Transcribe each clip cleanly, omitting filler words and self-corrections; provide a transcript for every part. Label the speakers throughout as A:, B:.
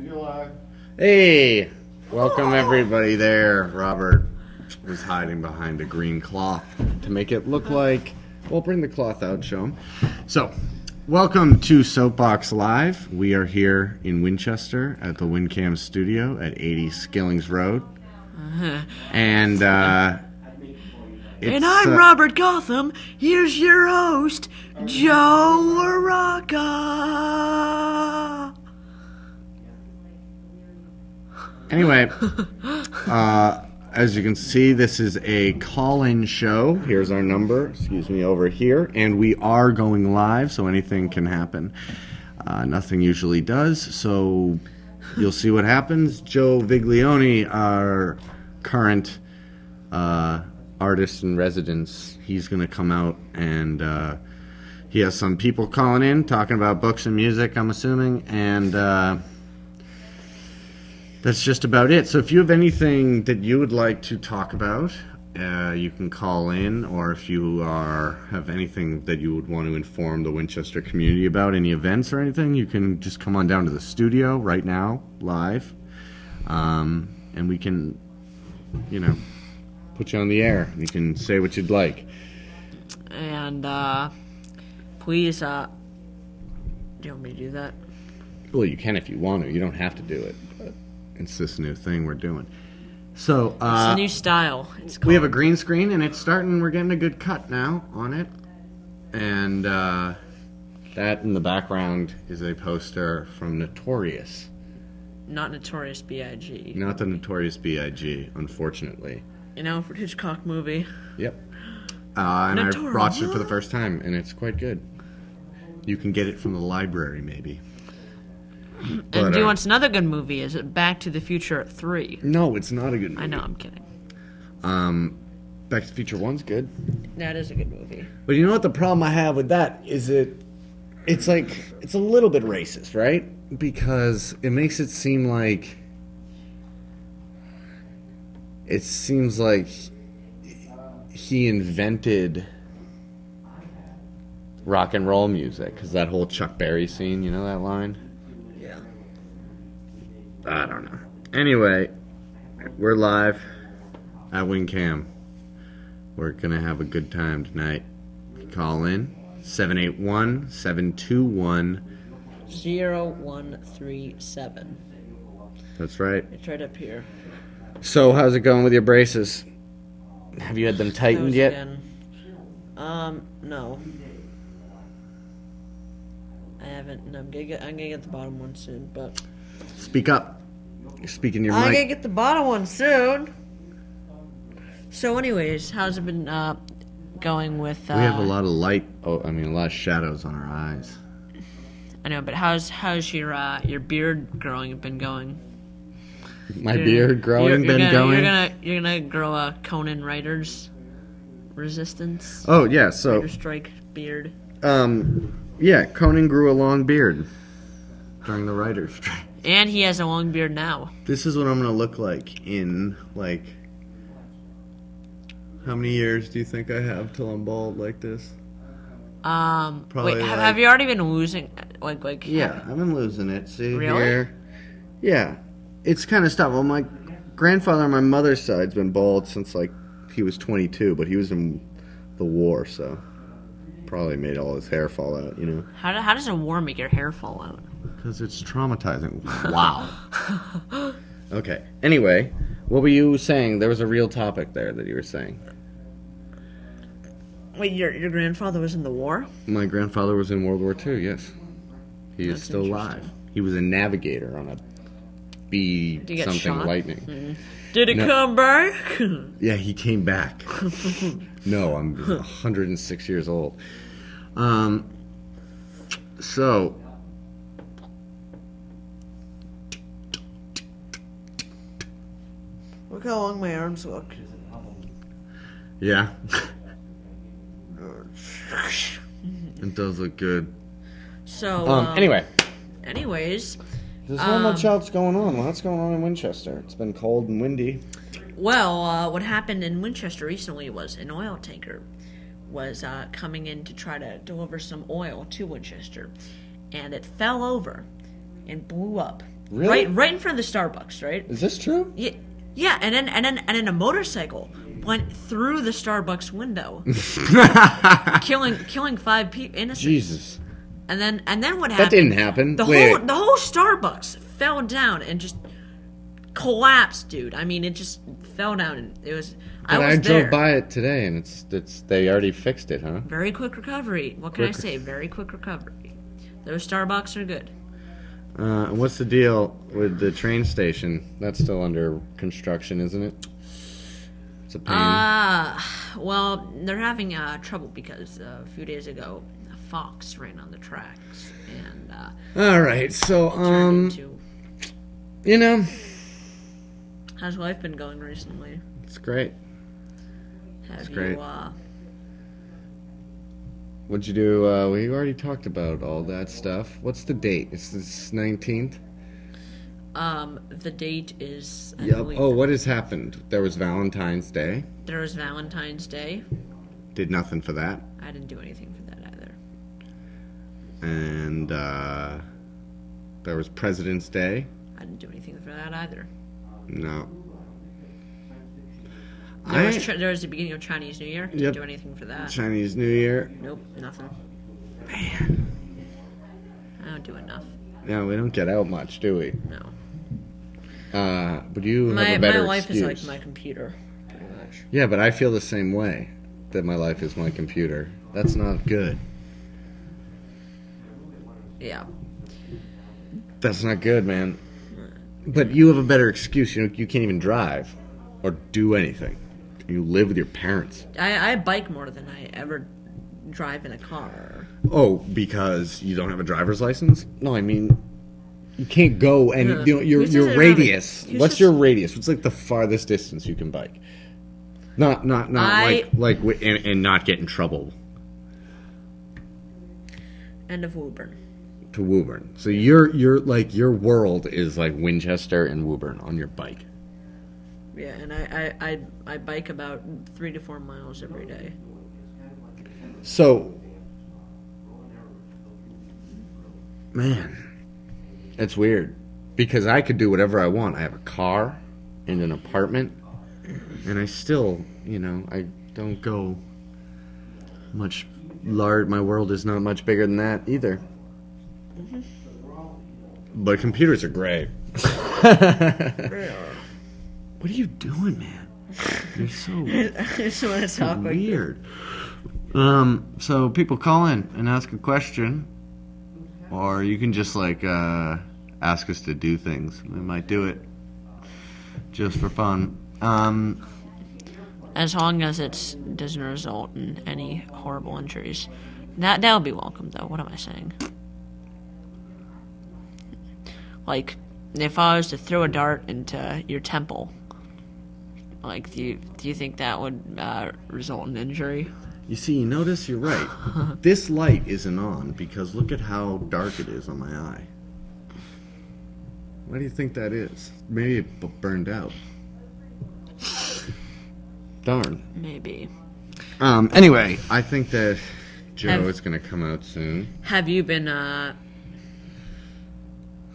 A: And you're live.
B: Hey, welcome everybody there. Robert was hiding behind a green cloth to make it look like, well, bring the cloth out, show them. So, welcome to SOAPBOX Live. We are here in Winchester at the WinCam studio at 80 Skillings Road. And,
C: and I'm Robert Gotham. Here's your host, Joe Araka.
B: Anyway, as you can see, this is a call-in show. Here's our number, over here. And we are going live, so anything can happen. Nothing usually does, so you'll see what happens. Joe Viglione, our current artist in residence, he's going to come out and he has some people calling in, talking about books and music, I'm assuming, and that's just about it. So if you have anything that you would like to talk about, you can call in, or if you have anything that you would want to inform the Winchester community about, any events or anything, you can just come on down to the studio right now, live, and we can, put you on the air. You can say what you'd like.
C: And please, do you want me to do that?
B: Well, you can if you want to. You don't have to do it. But it's this new thing we're doing. So
C: it's a new style.
B: We have a green screen, and it's starting. We're getting a good cut now on it. And that in the background is a poster from Notorious.
C: Not Notorious B.I.G.
B: Not the Notorious B.I.G., unfortunately.
C: For Hitchcock movie.
B: Yep. And I watched it for the first time, and it's quite good. You can get it from the library, maybe.
C: And do you want another good movie? Is it Back to the Future 3?
B: No, it's not a good movie.
C: I know, I'm kidding.
B: Back to the Future 1's good.
C: That is a good movie.
B: But you know what the problem I have with that is it's a little bit racist, right? Because it makes it seem like he invented rock and roll music, because that whole Chuck Berry scene, you know that line?
C: Yeah.
B: I don't know. Anyway, we're live at WinCam. We're going to have a good time tonight. Call in 781-721-0137. That's right.
C: It's right up here.
B: So, how's it going with your braces? Have you had them tightened yet?
C: Again. No. I haven't. No, I'm gonna get the bottom one soon, but...
B: Speak up. You're speaking your mic.
C: I'm gonna get the bottom one soon. So anyways, how's it been going with...
B: We have a lot of light, a lot of shadows on our eyes.
C: I know, but how's your beard growing been going?
B: My beard growing going?
C: You're gonna grow a Conan Writers Resistance?
B: Oh, yeah, so...
C: Writer Strike beard?
B: Yeah, Conan grew a long beard during the writer's strike.
C: And he has a long beard now.
B: This is what I'm going to look like in, how many years do you think I have till I'm bald like this?
C: Probably wait, have you already been losing,
B: Yeah, I've been losing it, see,
C: really?
B: Here. Yeah, it's kind of stuff. Well, my grandfather on my mother's side's been bald since, he was 22, but he was in the war, so probably made all his hair fall out,
C: How does a war make your hair fall out?
B: Because it's traumatizing. Wow. Okay. Anyway, what were you saying? There was a real topic there that you were saying.
C: Wait, your grandfather was in the war?
B: My grandfather was in World War II, yes. He is still alive. He was a navigator on a B-something Lightning. Mm-hmm.
C: Did he come back?
B: Yeah, he came back. No, I'm 106 years old. So...
C: Look how long my arms look.
B: Yeah. It does look good.
C: So, Anyways.
B: There's not much else going on. What's going on in Winchester? It's been cold and windy.
C: Well, what happened in Winchester recently was an oil tanker was coming in to try to deliver some oil to Winchester. And it fell over and blew up
B: Really?
C: Right in front of the Starbucks, right?
B: Is this true?
C: Yeah, yeah, and then a motorcycle went through the Starbucks window, killing 5 people, innocent.
B: Jesus.
C: And then what happened?
B: That didn't happen.
C: The whole Starbucks fell down and just collapsed, dude. I mean, it just fell down, and it was. I
B: drove by it today, and it's they already fixed it, huh?
C: Very quick recovery. What can I say? Very quick recovery. Those Starbucks are good.
B: What's the deal with the train station? That's still under construction, isn't it? It's a pain.
C: Well, they're having trouble because a few days ago, a fox ran on the tracks, and
B: all right, so you know,
C: how's life been going recently?
B: It's great.
C: Have you
B: great. What'd you do? We already talked about all that stuff. What's the date? It's the 19th?
C: The date is...
B: Yep. Oh, what has happened? There was Valentine's Day.
C: There was Valentine's Day.
B: Did nothing for that.
C: I didn't do anything for that either.
B: And, there was President's Day.
C: I didn't do anything for that either.
B: No.
C: There was the beginning of Chinese New Year. Didn't do anything for that.
B: Chinese New Year.
C: Nope, nothing.
B: Man.
C: I don't do enough.
B: Yeah, we don't get out much, do we?
C: No.
B: But you have a better
C: my life
B: excuse.
C: is like my computer, pretty much.
B: Yeah, but I feel the same way. That my life is my computer. That's not good.
C: Yeah.
B: That's not good, man. But you have a better excuse. You can't even drive or do anything. You live with your parents.
C: I bike more than I ever drive in a car.
B: Oh, because you don't have a driver's license? No, I mean, you can't go and your radius. What's your radius? What's like the farthest distance you can bike? Not like and not get in trouble.
C: End of Woburn.
B: To Woburn. So your world is like Winchester and Woburn on your bike.
C: Yeah, and I bike about 3 to 4 miles every day.
B: So, man, it's weird because I could do whatever I want. I have a car and an apartment, and I still, I don't go much large. My world is not much bigger than that either. Mm-hmm. But computers are great. What are you doing, man? You're so
C: I just want to talk
B: weird. So people call in and ask a question, or you can just ask us to do things. We might do it just for fun.
C: As long as it doesn't result in any horrible injuries. That'll be welcome, though. What am I saying? Like, if I was to throw a dart into your temple, like, do you think that would result in injury?
B: You see, you notice you're right. This light isn't on because look at how dark it is on my eye. Why do you think that is? Maybe it burned out. Darn.
C: Maybe.
B: Anyway, I think that Joe is going to come out soon.
C: Have you been,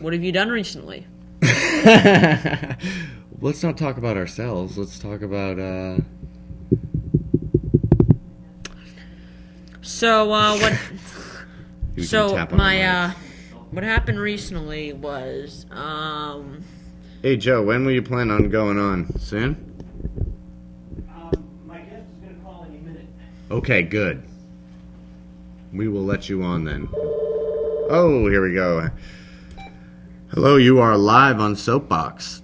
C: what have you done recently?
B: Let's not talk about ourselves. Let's talk about,
C: So, what... So,
B: my
C: what happened recently was,
B: Hey, Joe, when will you plan on going on? Soon?
A: My guest is going to call any minute.
B: Okay, good. We will let you on then. Oh, here we go. Hello, you are live on SOAPBOX.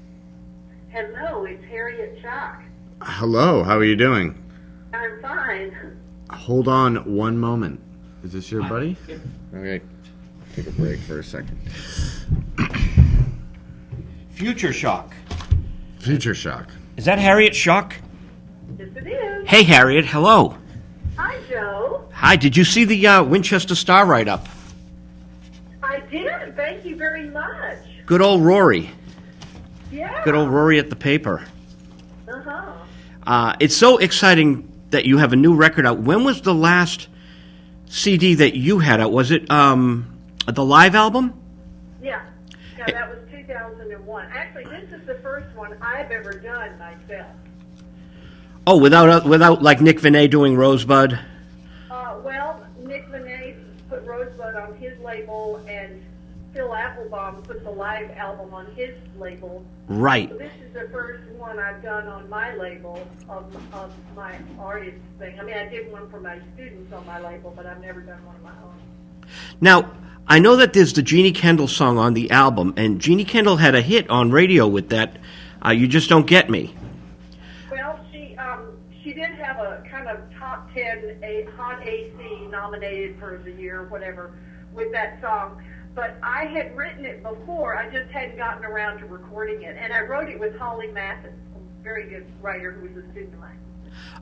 D: Hello, it's Harriet Schock.
B: Hello, how are you doing?
D: I'm fine.
B: Hold on one moment. Is this your buddy? Okay, take a break for a second.
A: Future Schock.
B: Future Schock.
A: Is that Harriet Schock?
D: Yes, it is.
A: Hey, Harriet. Hello.
D: Hi, Joe.
A: Hi. Did you see the Winchester Star write-up?
D: I did. Thank you very much.
A: Good old Rory.
D: Yeah.
A: Good old Rory at the paper.
D: Uh-huh.
A: It's so exciting that you have a new record out. When was the last CD that you had out? Was it the live album?
D: Yeah. No, that was 2001. Actually, this is the first one I've ever done myself.
A: Oh, without like Nick Vinay doing Rosebud?
D: Well, Nick Vinay put Rosebud on his label, and Phil Applebaum put the live album on his label.
A: Right.
D: So this is the first one I've done on my label of my artist thing. I mean, I did one for my students on my label, but I've never done one of my own.
A: Now, I know that there's the Jeannie Kendall song on the album, and Jeannie Kendall had a hit on radio with that, You Just Don't Get Me.
D: Well, she did have a kind of top 10 Hot AC nominated for the year or whatever with that song. But I had written it before. I just hadn't gotten around to recording it. And I wrote it with Holly Mathis, a very good writer who was a student of mine.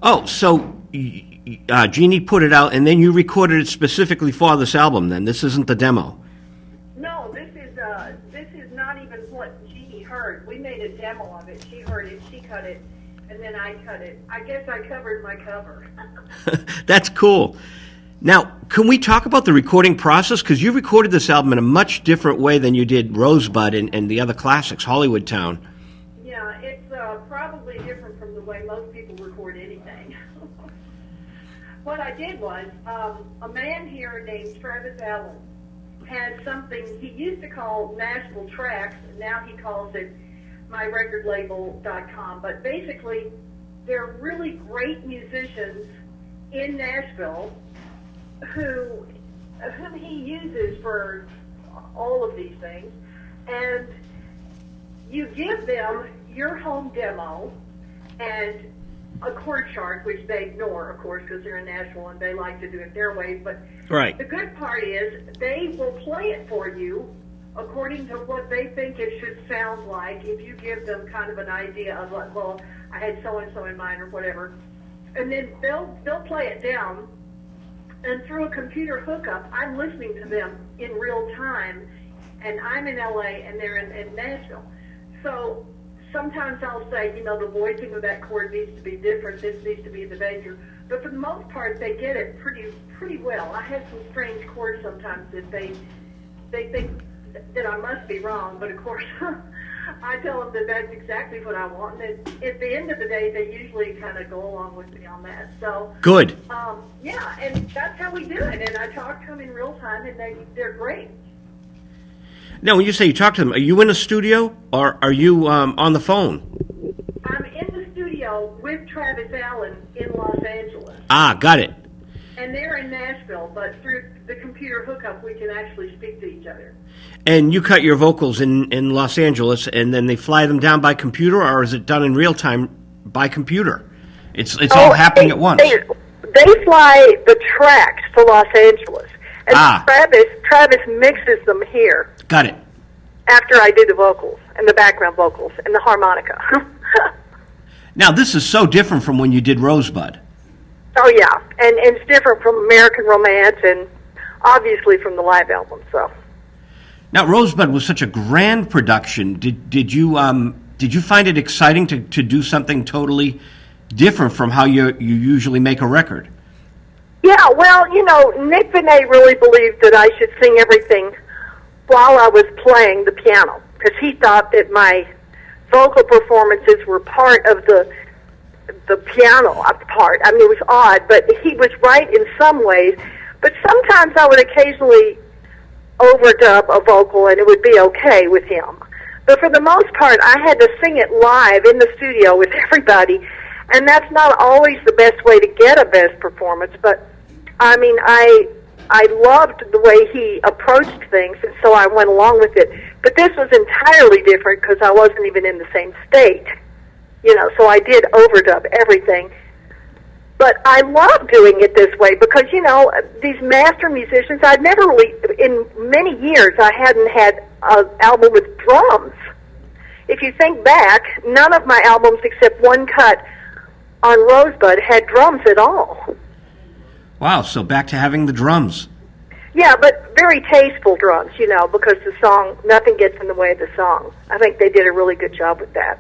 A: Oh, so Jeannie put it out, and then you recorded it specifically for this album, then? This isn't the demo?
D: No, this is not even what Jeannie heard. We made a demo of it. She heard it, she cut it, and then I cut it. I guess I covered my cover.
A: That's cool. Now, can we talk about the recording process? Because you recorded this album in a much different way than you did Rosebud and the other classics, Hollywood Town.
D: Yeah, it's probably different from the way most people record anything. What I did was, a man here named Travis Allen had something he used to call Nashville Tracks, and now he calls it myrecordlabel.com. But basically, they're really great musicians in Nashville whom he uses for all of these things, and you give them your home demo and a chord chart, which they ignore, of course, because they're in Nashville and they like to do it their way. But
A: right.
D: The good part is they will play it for you according to what they think it should sound like. If you give them kind of an idea of like, well, I had so and so in mind or whatever, and then they'll play it down. And through a computer hookup, I'm listening to them in real time, and I'm in LA and they're in Nashville. So sometimes I'll say, the voicing of that chord needs to be different. This needs to be the major. But for the most part, they get it pretty well. I have some strange chords sometimes that they think that I must be wrong, but of course I tell them that that's exactly what I want. And at the end of the day, they usually kind of go along with me on that. So
A: good.
D: Yeah, and that's how we do it. And I talk to them in real time, and they're great.
A: Now, when you say you talk to them, are you in a studio or are you on the phone?
D: I'm in the studio with Travis Allen in Los Angeles.
A: Ah, got it.
D: And they're in Nashville, but through the computer hookup, we can actually speak to each other.
A: And you cut your vocals in Los Angeles, and then they fly them down by computer, or is it done in real time by computer? It's all happening at once.
E: They fly the tracks to Los Angeles, and Travis mixes them here.
A: Got it.
E: After I do the vocals and the background vocals and the harmonica.
A: Now, this is so different from when you did Rosebud.
E: Oh, yeah, and it's different from American Romance and obviously from the live album, so.
A: Now, Rosebud was such a grand production. Did you find it exciting to do something totally different from how you usually make a record?
E: Yeah, well, Nick Vinay really believed that I should sing everything while I was playing the piano, because he thought that my vocal performances were part of the piano part. I mean, it was odd, but he was right in some ways. But sometimes I would occasionally overdub a vocal, and it would be okay with him. But for the most part, I had to sing it live in the studio with everybody, and that's not always the best way to get a best performance. But I mean, I loved the way he approached things, and so I went along with it. But this was entirely different because I wasn't even in the same state. So I did overdub everything. But I love doing it this way because, these master musicians, I'd never really, in many years, I hadn't had an album with drums. If you think back, none of my albums except one cut on Rosebud had drums at all.
A: Wow, so back to having the drums.
E: Yeah, but very tasteful drums, because the song, nothing gets in the way of the song. I think they did a really good job with that.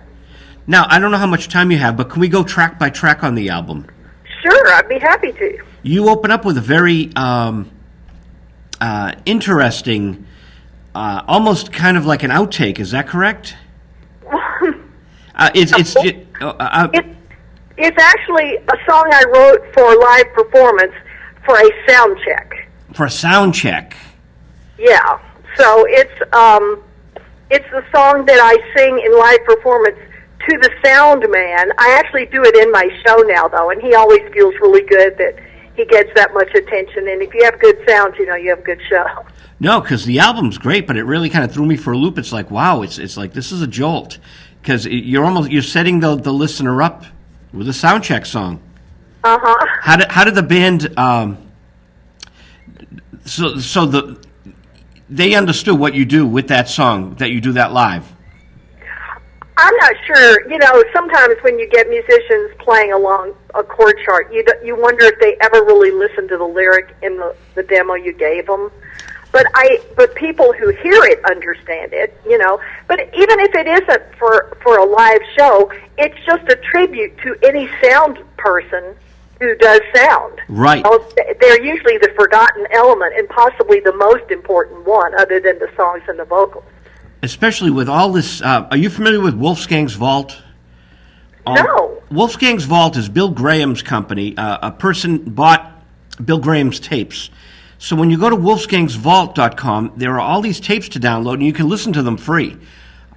A: Now, I don't know how much time you have, but can we go track by track on the album?
E: Sure, I'd be happy to.
A: You open up with a very interesting almost kind of like an outtake. Is that correct? It's
E: actually a song I wrote for live performance for a sound check.
A: For a sound check.
E: Yeah. So it's the song that I sing in live performance to the sound man. I actually do it in my show now, though, and he always feels really good that he gets that much attention. And if you have good sound, you have a good show.
A: No, because the album's great, but it really kind of threw me for a loop. It's like, wow, it's like this is a jolt, because you're setting the listener up with a sound check song. How did the band they understood what you do with that song, that you do that live?
E: I'm not sure. Sometimes when you get musicians playing along a chord chart, you wonder if they ever really listened to the lyric in the demo you gave them. But people who hear it understand it, But even if it isn't for a live show, it's just a tribute to any sound person who does sound.
A: Right.
E: They're usually the forgotten element and possibly the most important one, other than the songs and the vocals.
A: Especially with all this, are you familiar with Wolfgang's Vault?
E: No.
A: Wolfgang's Vault is Bill Graham's company. A person bought Bill Graham's tapes. So when you go to wolfgangsvault.com, there are all these tapes to download, and you can listen to them free.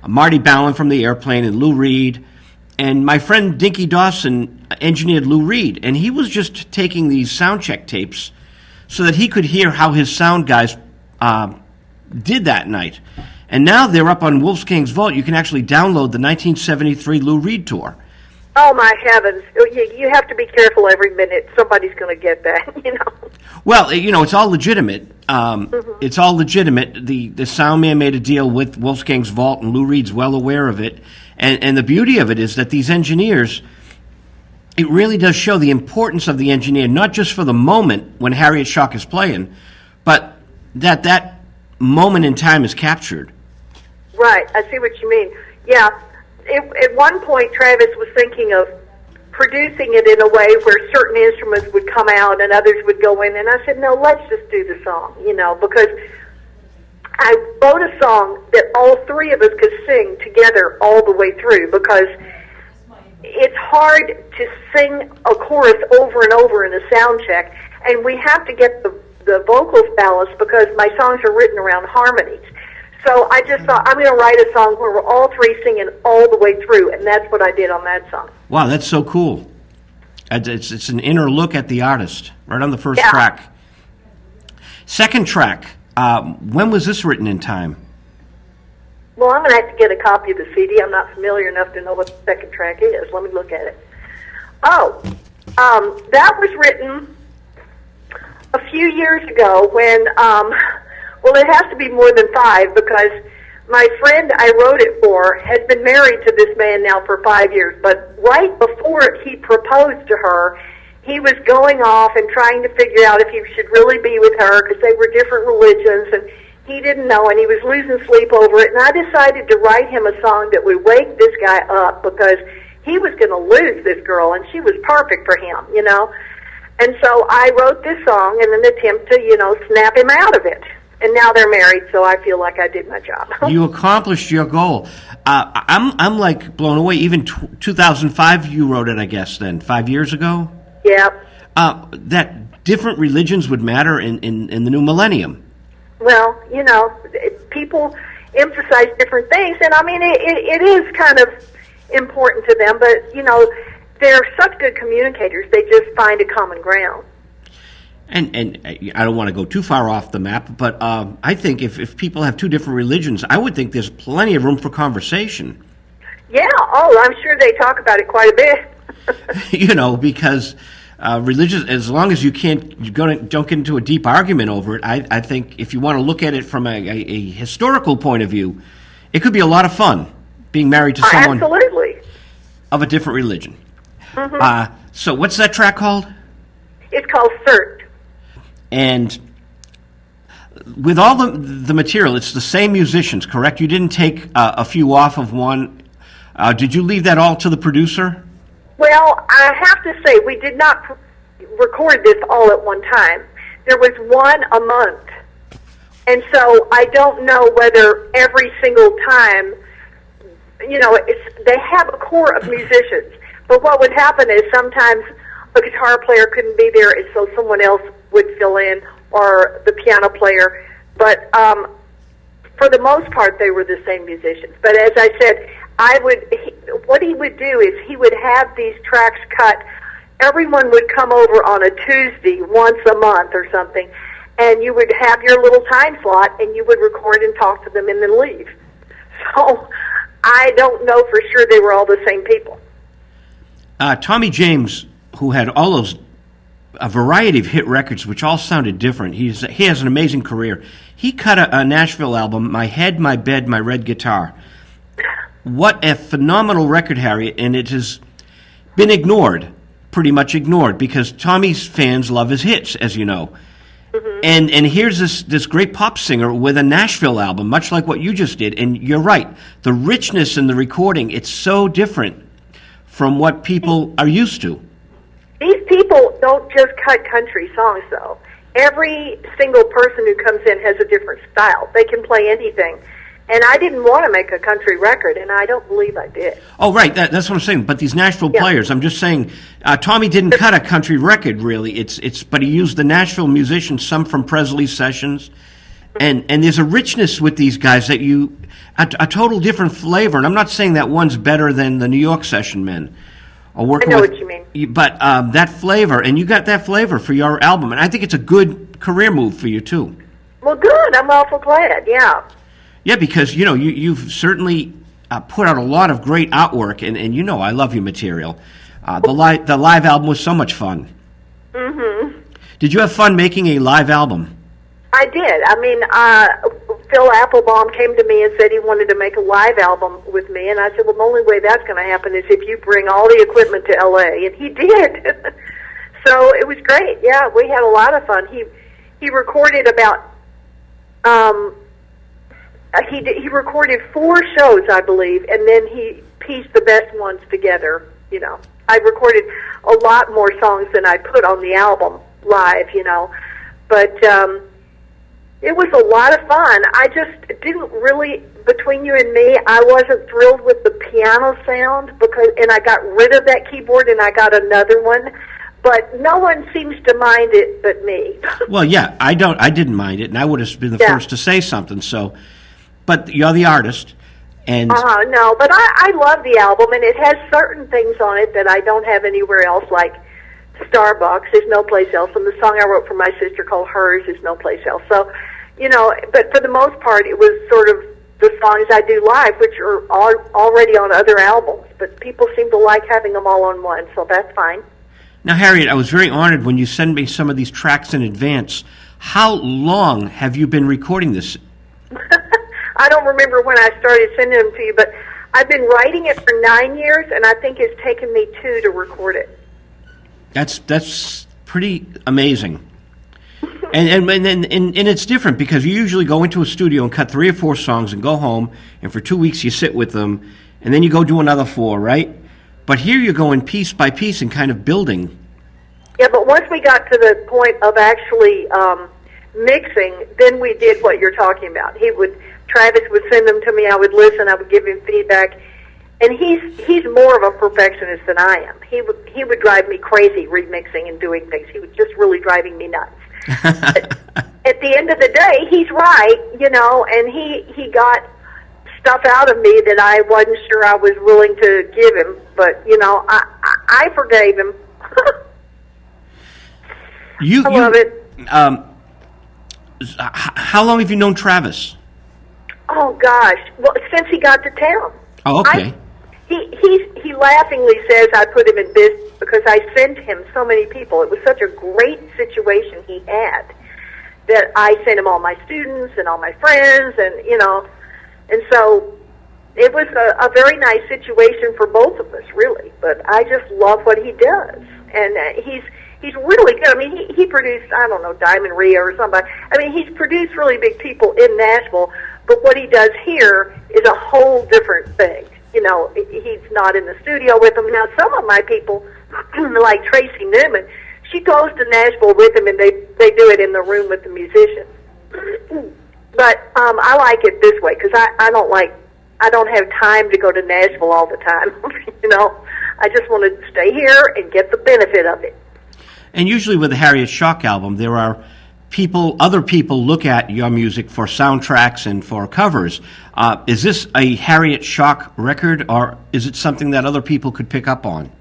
A: Marty Ballin from The Airplane and Lou Reed. And my friend Dinky Dawson engineered Lou Reed, and he was just taking these sound check tapes so that he could hear how his sound guys did that night. And now they're up on Wolfgang's Vault. You can actually download the 1973 Lou Reed tour.
E: Oh, my heavens. You have to be careful every minute. Somebody's going to get that,
A: Well, it's all legitimate. It's all legitimate. The sound man made a deal with Wolfgang's Vault, and Lou Reed's well aware of it. And the beauty of it is that these engineers, it really does show the importance of the engineer, not just for the moment when Harriet Schock is playing, but that moment in time is captured.
E: Right, I see what you mean. Yeah, at one point Travis was thinking of producing it in a way where certain instruments would come out and others would go in, and I said, no, let's just do the song, because I wrote a song that all three of us could sing together all the way through, because it's hard to sing a chorus over and over in a sound check, and we have to get the vocals balanced because my songs are written around harmonies. So I just thought, I'm going to write a song where we're all three singing all the way through, and that's what I did on that song.
A: Wow, that's so cool. It's an inner look at the artist, right on the first track. Second track, when was this written in time?
E: Well, I'm going to have to get a copy of the CD. I'm not familiar enough to know what the second track is. Let me look at it. That was written a few years ago when... well, it has to be more than 5 because my friend I wrote it for had been married to this man now for 5 years. But right before he proposed to her, he was going off and trying to figure out if he should really be with her because they were different religions, and he didn't know, and he was losing sleep over it. And I decided to write him a song that would wake this guy up because he was going to lose this girl, and she was perfect for him, And so I wrote this song in an attempt to, snap him out of it. And now they're married, so I feel like I did my job.
A: You accomplished your goal. I'm like blown away. Even 2005, you wrote it, I guess. Then 5 years ago.
E: Yep.
A: That different religions would matter in the new millennium.
E: Well, people emphasize different things, and I mean it is kind of important to them. But they're such good communicators; they just find a common ground.
A: And I don't want to go too far off the map, but I think if people have two different religions, I would think there's plenty of room for conversation.
E: Yeah, I'm sure they talk about it quite a bit.
A: Because religious, as long as you don't get into a deep argument over it, I think if you want to look at it from a historical point of view, it could be a lot of fun being married to someone
E: absolutely
A: of a different religion. Mm-hmm. So what's that track called?
E: It's called Cert.
A: And with all the material, it's the same musicians, correct? You didn't take a few off of one. Did you leave that all to the producer?
E: Well, I have to say, we did not record this all at one time. There was one a month. And so I don't know whether every single time, they have a core of musicians. But what would happen is sometimes a guitar player couldn't be there, and so someone else would fill in, or the piano player. But for the most part, they were the same musicians. But as I said, what he would do is he would have these tracks cut. Everyone would come over on a Tuesday once a month or something, and you would have your little time slot, and you would record and talk to them and then leave. So I don't know for sure they were all the same people.
A: Tommy James, who had a variety of hit records, which all sounded different. He has an amazing career. He cut a Nashville album, My Head, My Bed, My Red Guitar. What a phenomenal record, Harriet, and it has been ignored, pretty much ignored, because Tommy's fans love his hits, as you know. Mm-hmm. And here's this great pop singer with a Nashville album, much like what you just did. And you're right, the richness in the recording, it's so different from what people are used to.
E: These people don't just cut country songs, though. Every single person who comes in has a different style. They can play anything. And I didn't want to make a country record, and I don't believe I did.
A: Oh, right. That's what I'm saying. But these Nashville players, I'm just saying, Tommy didn't cut a country record, really. But he used the Nashville musicians, some from Presley's sessions. And there's a richness with these guys that a total different flavor. And I'm not saying that one's better than the New York session men.
E: I know what you mean.
A: But that flavor, and you got that flavor for your album. And I think it's a good career move for you, too.
E: Well, good. I'm awful glad, yeah.
A: Yeah, because, you've certainly put out a lot of great artwork, and I love your material. The live album was so much fun. Mm-hmm. Did you have fun making a live album?
E: I did. I mean, Phil Applebaum came to me and said he wanted to make a live album with me, and I said, well, the only way that's going to happen is if you bring all the equipment to L.A., and he did. So it was great. Yeah, we had a lot of fun. He recorded about... He recorded 4 shows, I believe, and then he pieced the best ones together, I recorded a lot more songs than I put on the album live, But it was a lot of fun. I just didn't really, between you and me, I wasn't thrilled with the piano sound, and I got rid of that keyboard and I got another one. But no one seems to mind it but me.
A: Well, yeah, I didn't mind it, and I would have been the first to say something, so... But you're the artist, and...
E: No, but I love the album, and it has certain things on it that I don't have anywhere else, like SOAPBOX is no place else, and the song I wrote for my sister called Hers is no place else. So, but for the most part, it was sort of the songs I do live, which are already on other albums, but people seem to like having them all on one, so that's fine.
A: Now, Harriet, I was very honored when you sent me some of these tracks in advance. How long have you been recording this?
E: I don't remember when I started sending them to you, but I've been writing it for 9 years, and I think it's taken me 2 to record it.
A: That's pretty amazing. And it's different because you usually go into a studio and cut 3 or 4 songs and go home, and for 2 weeks you sit with them, and then you go do another 4, right? But here you're going piece by piece and kind of building.
E: Yeah, but once we got to the point of actually mixing, then we did what you're talking about. Travis would send them to me, I would listen, I would give him feedback, and he's more of a perfectionist than I am. He would drive me crazy remixing and doing things. He was just really driving me nuts. At the end of the day, he's right, and he got stuff out of me that I wasn't sure I was willing to give him, but I forgave him. I love it.
A: How long have you known Travis?
E: Oh gosh! Well, since he got to town.
A: Oh, okay.
E: He laughingly says I put him in business because I sent him so many people. It was such a great situation he had that I sent him all my students and all my friends, and so it was a very nice situation for both of us, really. But I just love what he does, and he's really good. I mean, he produced, I don't know, Diamond Rio or somebody. I mean, he's produced really big people in Nashville, but what he does here is a whole different thing. He's not in the studio with them. Now, some of my people, like Tracy Newman, she goes to Nashville with him, and they do it in the room with the musicians. But I like it this way because I don't have time to go to Nashville all the time. I just want to stay here and get the benefit of it.
A: And usually with the Harriet Schock album, there are other people look at your music for soundtracks and for covers. Is this a Harriet Schock record, or is it something that other people could pick up on?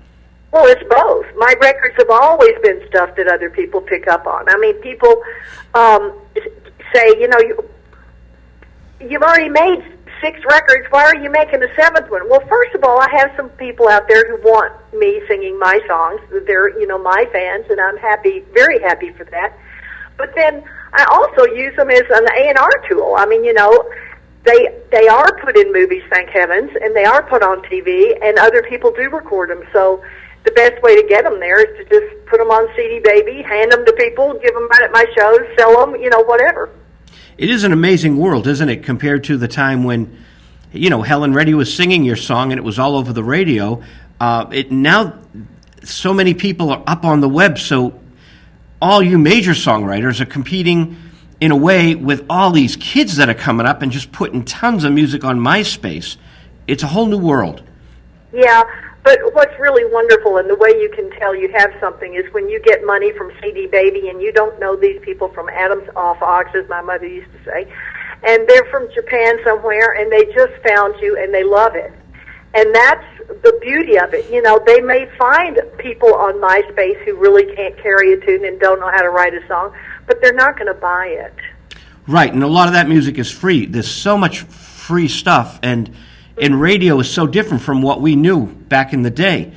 E: Well, it's both. My records have always been stuff that other people pick up on. I mean, people say, you've already made 6 records. Why are you making a 7th one? Well, first of all, I have some people out there who want me singing my songs. They're, my fans, and I'm happy, very happy for that. But then I also use them as an A&R tool. I mean, they are put in movies, thank heavens, and they are put on TV, and other people do record them. So the best way to get them there is to just put them on CD Baby, hand them to people, give them out at my shows, sell them, whatever.
A: It is an amazing world, isn't it, compared to the time when, Helen Reddy was singing your song and it was all over the radio. Now, so many people are up on the web, so all you major songwriters are competing in a way with all these kids that are coming up and just putting tons of music on MySpace. It's a whole new world.
E: Yeah, but what's really wonderful and the way you can tell you have something is when you get money from CD Baby and you don't know these people from Adam's off Ox, as my mother used to say, and they're from Japan somewhere and they just found you and they love it. And that's the beauty of it. They may find people on MySpace who really can't carry a tune and don't know how to write a song, but they're not going to buy it.
A: Right, and a lot of that music is free. There's so much free stuff, and radio is so different from what we knew back in the day.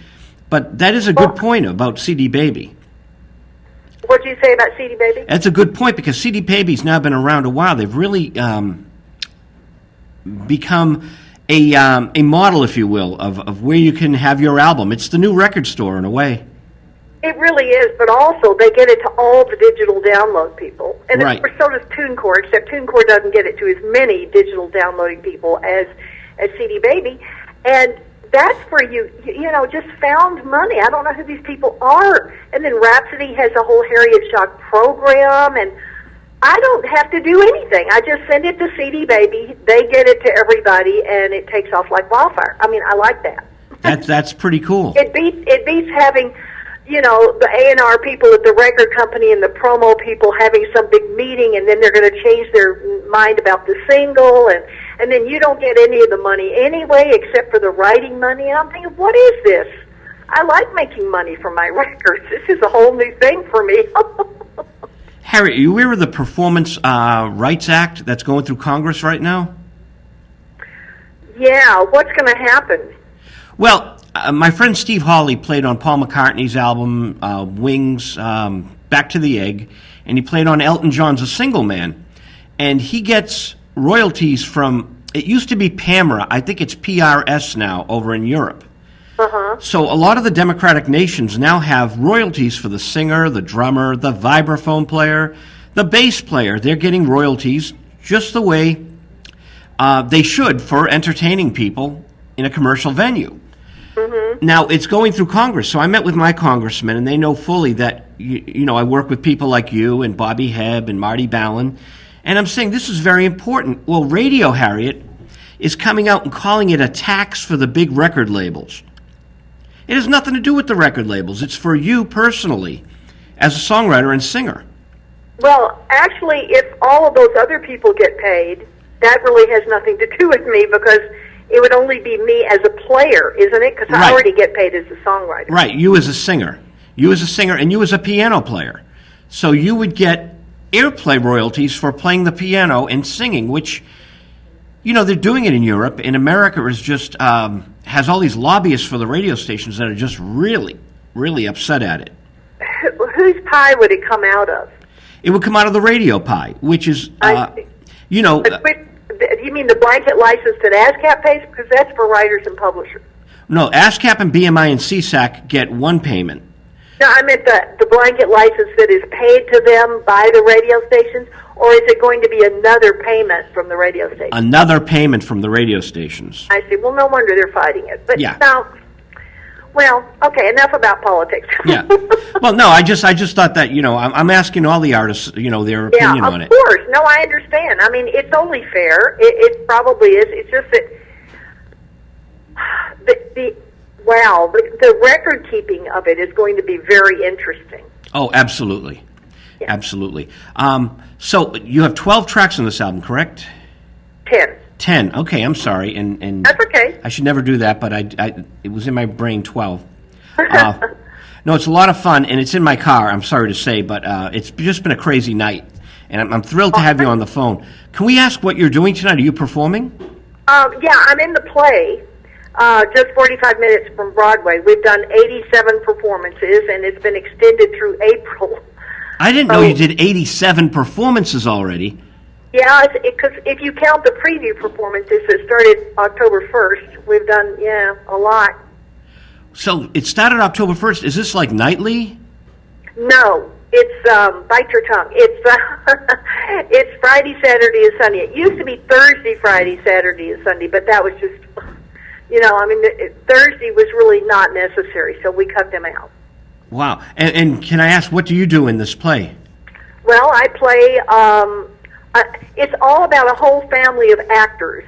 A: But that is a good point about CD Baby.
E: What did you say about CD Baby?
A: That's a good point, because CD Baby's now been around a while. They've really become a model, if you will, of where you can have your album. It's the new record store in a way.
E: It really is, but also they get it to all the digital download people. And
A: right.
E: So does TuneCore, except TuneCore doesn't get it to as many digital downloading people as CD Baby. And that's where you just found money. I don't know who these people are. And then Rhapsody has a whole Harriet Schock program, and I don't have to do anything. I just send it to CD Baby. They get it to everybody, and it takes off like wildfire. I mean, I like that.
A: That's pretty cool.
E: It beats having, the A&R people at the record company and the promo people having some big meeting, and then they're going to change their mind about the single, and then you don't get any of the money anyway except for the writing money. And I'm thinking, what is this? I like making money from my records. This is a whole new thing for me.
A: Harriet, are you aware of the Performance Rights Act that's going through Congress right now?
E: Yeah, what's going to happen?
A: Well, my friend Steve Hawley played on Paul McCartney's album, Wings, Back to the Egg, and he played on Elton John's A Single Man. And he gets royalties from, it used to be PAMRA, I think it's PRS now, over in Europe.
E: Uh-huh.
A: So a lot of the democratic nations now have royalties for the singer, the drummer, the vibraphone player, the bass player. They're getting royalties just the way they should for entertaining people in a commercial venue.
E: Mm-hmm.
A: Now, it's going through Congress, so I met with my congressmen, and they know fully that, I work with people like you and Bobby Hebb and Marty Ballin, and I'm saying this is very important. Well, radio, Harriet, is coming out and calling it a tax for the big record labels. It has nothing to do with the record labels. It's for you personally, as a songwriter and singer.
E: Well, actually, if all of those other people get paid, that really has nothing to do with me, because it would only be me as a player, isn't it? Because I already get paid as a songwriter.
A: Right, you as a singer. You as a singer and you as a piano player. So you would get airplay royalties for playing the piano and singing, which, they're doing it in Europe. In America, is just has all these lobbyists for the radio stations that are just really, really upset at it.
E: Whose pie would it come out of?
A: It would come out of the radio pie, which is,
E: You mean the blanket license that ASCAP pays? Because that's for writers and publishers.
A: No, ASCAP and BMI and CSAC get one payment.
E: No, I meant the blanket license that is paid to them by the radio stations, or is it going to be another payment from the radio stations?
A: Another payment from the radio stations.
E: I see. Well, no wonder they're fighting it. But
A: yeah.
E: Now, Well, okay, enough about politics.
A: Yeah. Well, no, I just thought that, I'm asking all the artists, their opinion on it.
E: Yeah, of course. No, I understand. I mean, it's only fair. It probably is. It's just that the record keeping of it is going to be very interesting.
A: Oh, absolutely.
E: Yeah.
A: Absolutely. So you have 12 tracks on this album, correct?
E: 10.
A: 10. Okay, I'm sorry. And
E: That's okay.
A: I should never do that, but it was in my brain 12. No, it's a lot of fun, and it's in my car, I'm sorry to say, but it's just been a crazy night. And I'm thrilled to have you on the phone. Can we ask what you're doing tonight? Are you performing?
E: Yeah, I'm in the play, just 45 minutes from Broadway. We've done 87 performances, and it's been extended through April.
A: I didn't know you did 87 performances already.
E: Yeah, because if you count the preview performances that started October 1st, we've done, a lot.
A: So it started October 1st. Is this like nightly?
E: No, it's, bite your tongue. It's, it's Friday, Saturday, and Sunday. It used to be Thursday, Friday, Saturday, and Sunday, but that was just, Thursday was really not necessary, so we cut them out.
A: Wow. And can I ask, what do you do in this play?
E: Well, I play, it's all about a whole family of actors.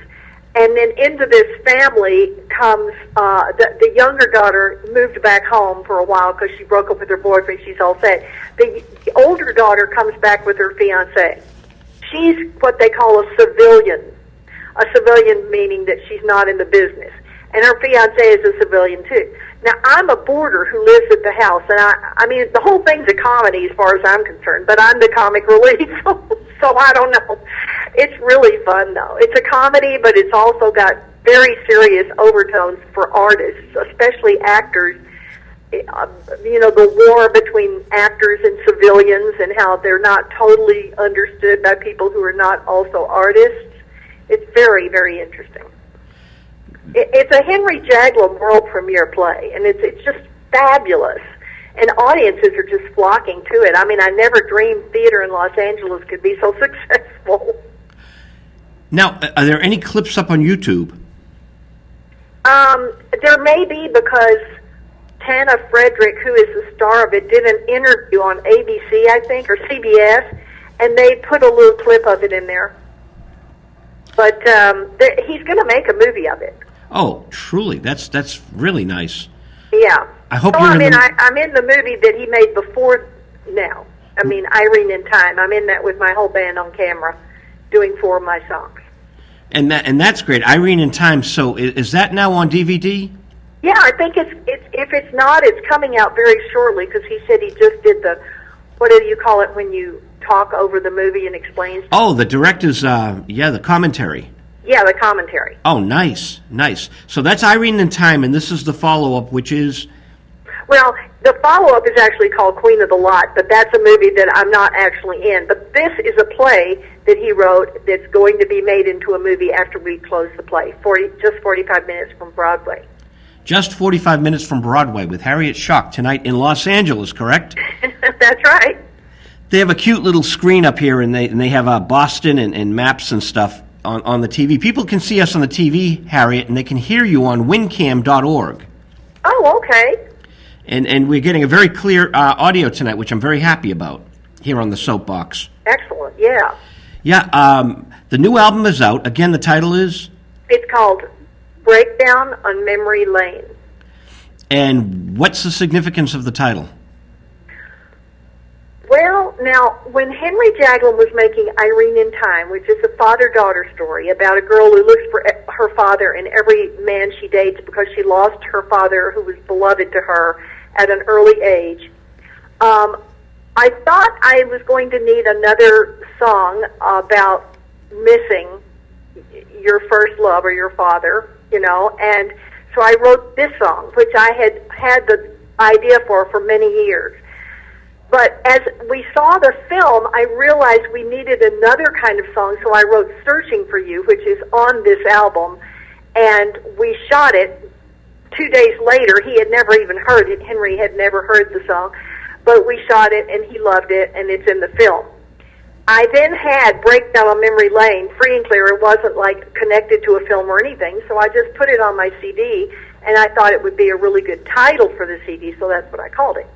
E: And then into this family comes, the younger daughter moved back home for a while because she broke up with her boyfriend. She's all set. The older daughter comes back with her fiancé. She's what they call a civilian. A civilian meaning that she's not in the business. And her fiancé is a civilian too. Now, I'm a boarder who lives at the house, and I mean, the whole thing's a comedy as far as I'm concerned, but I'm the comic relief, so I don't know. It's really fun, though. It's a comedy, but it's also got very serious overtones for artists, especially actors. The war between actors and civilians and how they're not totally understood by people who are not also artists. It's very, very interesting. It's a Henry Jaglom world premiere play, and it's just fabulous. And audiences are just flocking to it. I mean, I never dreamed theater in Los Angeles could be so successful.
A: Now, are there any clips up on YouTube?
E: There may be, because Tana Frederick, who is the star of it, did an interview on ABC, I think, or CBS, and they put a little clip of it in there. But he's going to make a movie of it.
A: Oh, truly, that's really nice.
E: Yeah.
A: I hope
E: I'm in the movie that he made before now. I mean, Irene in Time. I'm in that with my whole band on camera, doing 4 of my songs.
A: And that's great. Irene in Time. So is that now on DVD?
E: Yeah, I think it's if it's not, it's coming out very shortly, because he said he just did the, what do you call it when you talk over the movie and explains?
A: Oh, the director's, the commentary.
E: Yeah, the commentary.
A: Oh, nice. So that's Irene in Time, and this is the follow-up, which is?
E: Well, the follow-up is actually called Queen of the Lot, but that's a movie that I'm not actually in. But this is a play that he wrote that's going to be made into a movie after we close the play, just 45 minutes from Broadway.
A: Just 45 minutes from Broadway with Harriet Schock tonight in Los Angeles, correct?
E: That's right.
A: They have a cute little screen up here, and they have Boston and maps and stuff on the TV. People can see us on the TV, Harriet, and they can hear you on wincam.org.
E: Oh, okay.
A: And we're getting a very clear audio tonight, which I'm very happy about here on the Soapbox.
E: Excellent, yeah.
A: Yeah, the new album is out. Again, the title is?
E: It's called Breakdown on Memory Lane.
A: And what's the significance of the title?
E: Well, now, when Henry Jaglom was making Irene in Time, which is a father-daughter story about a girl who looks for her father in every man she dates because she lost her father, who was beloved to her, at an early age, I thought I was going to need another song about missing your first love or your father, and so I wrote this song, which I had the idea for many years. But as we saw the film, I realized we needed another kind of song, so I wrote Searching for You, which is on this album, and we shot it 2 days later. He had never even heard it. Henry had never heard the song, but we shot it, and he loved it, and it's in the film. I then had Breakdown on Memory Lane, free and clear. It wasn't like connected to a film or anything, so I just put it on my CD, and I thought it would be a really good title for the CD, so that's what I called it.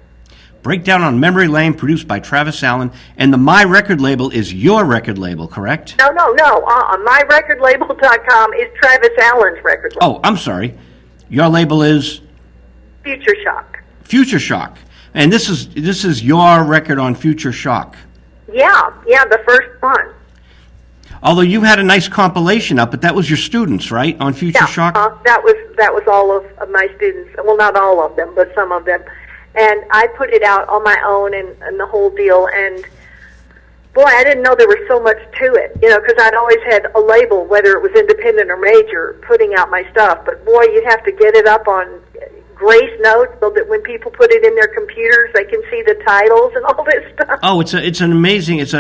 A: Breakdown on Memory Lane, produced by Travis Allen, and the My Record label is your record label, correct?
E: No. MyRecordLabel.com is Travis Allen's record label.
A: Oh, I'm sorry. Your label is
E: Future Shock.
A: Future Shock, and this is your record on Future Shock.
E: Yeah, the first one.
A: Although you had a nice compilation up, but that was your students, right, on Future Shock?
E: That was all of my students. Well, not all of them, but some of them. And I put it out on my own and the whole deal. And boy, I didn't know there was so much to it, because I'd always had a label, whether it was independent or major, putting out my stuff. But boy, you have to get it up on Grace Notes so that when people put it in their computers, they can see the titles and all this stuff.
A: Oh, it's a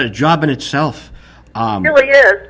A: job in itself.
E: It really is.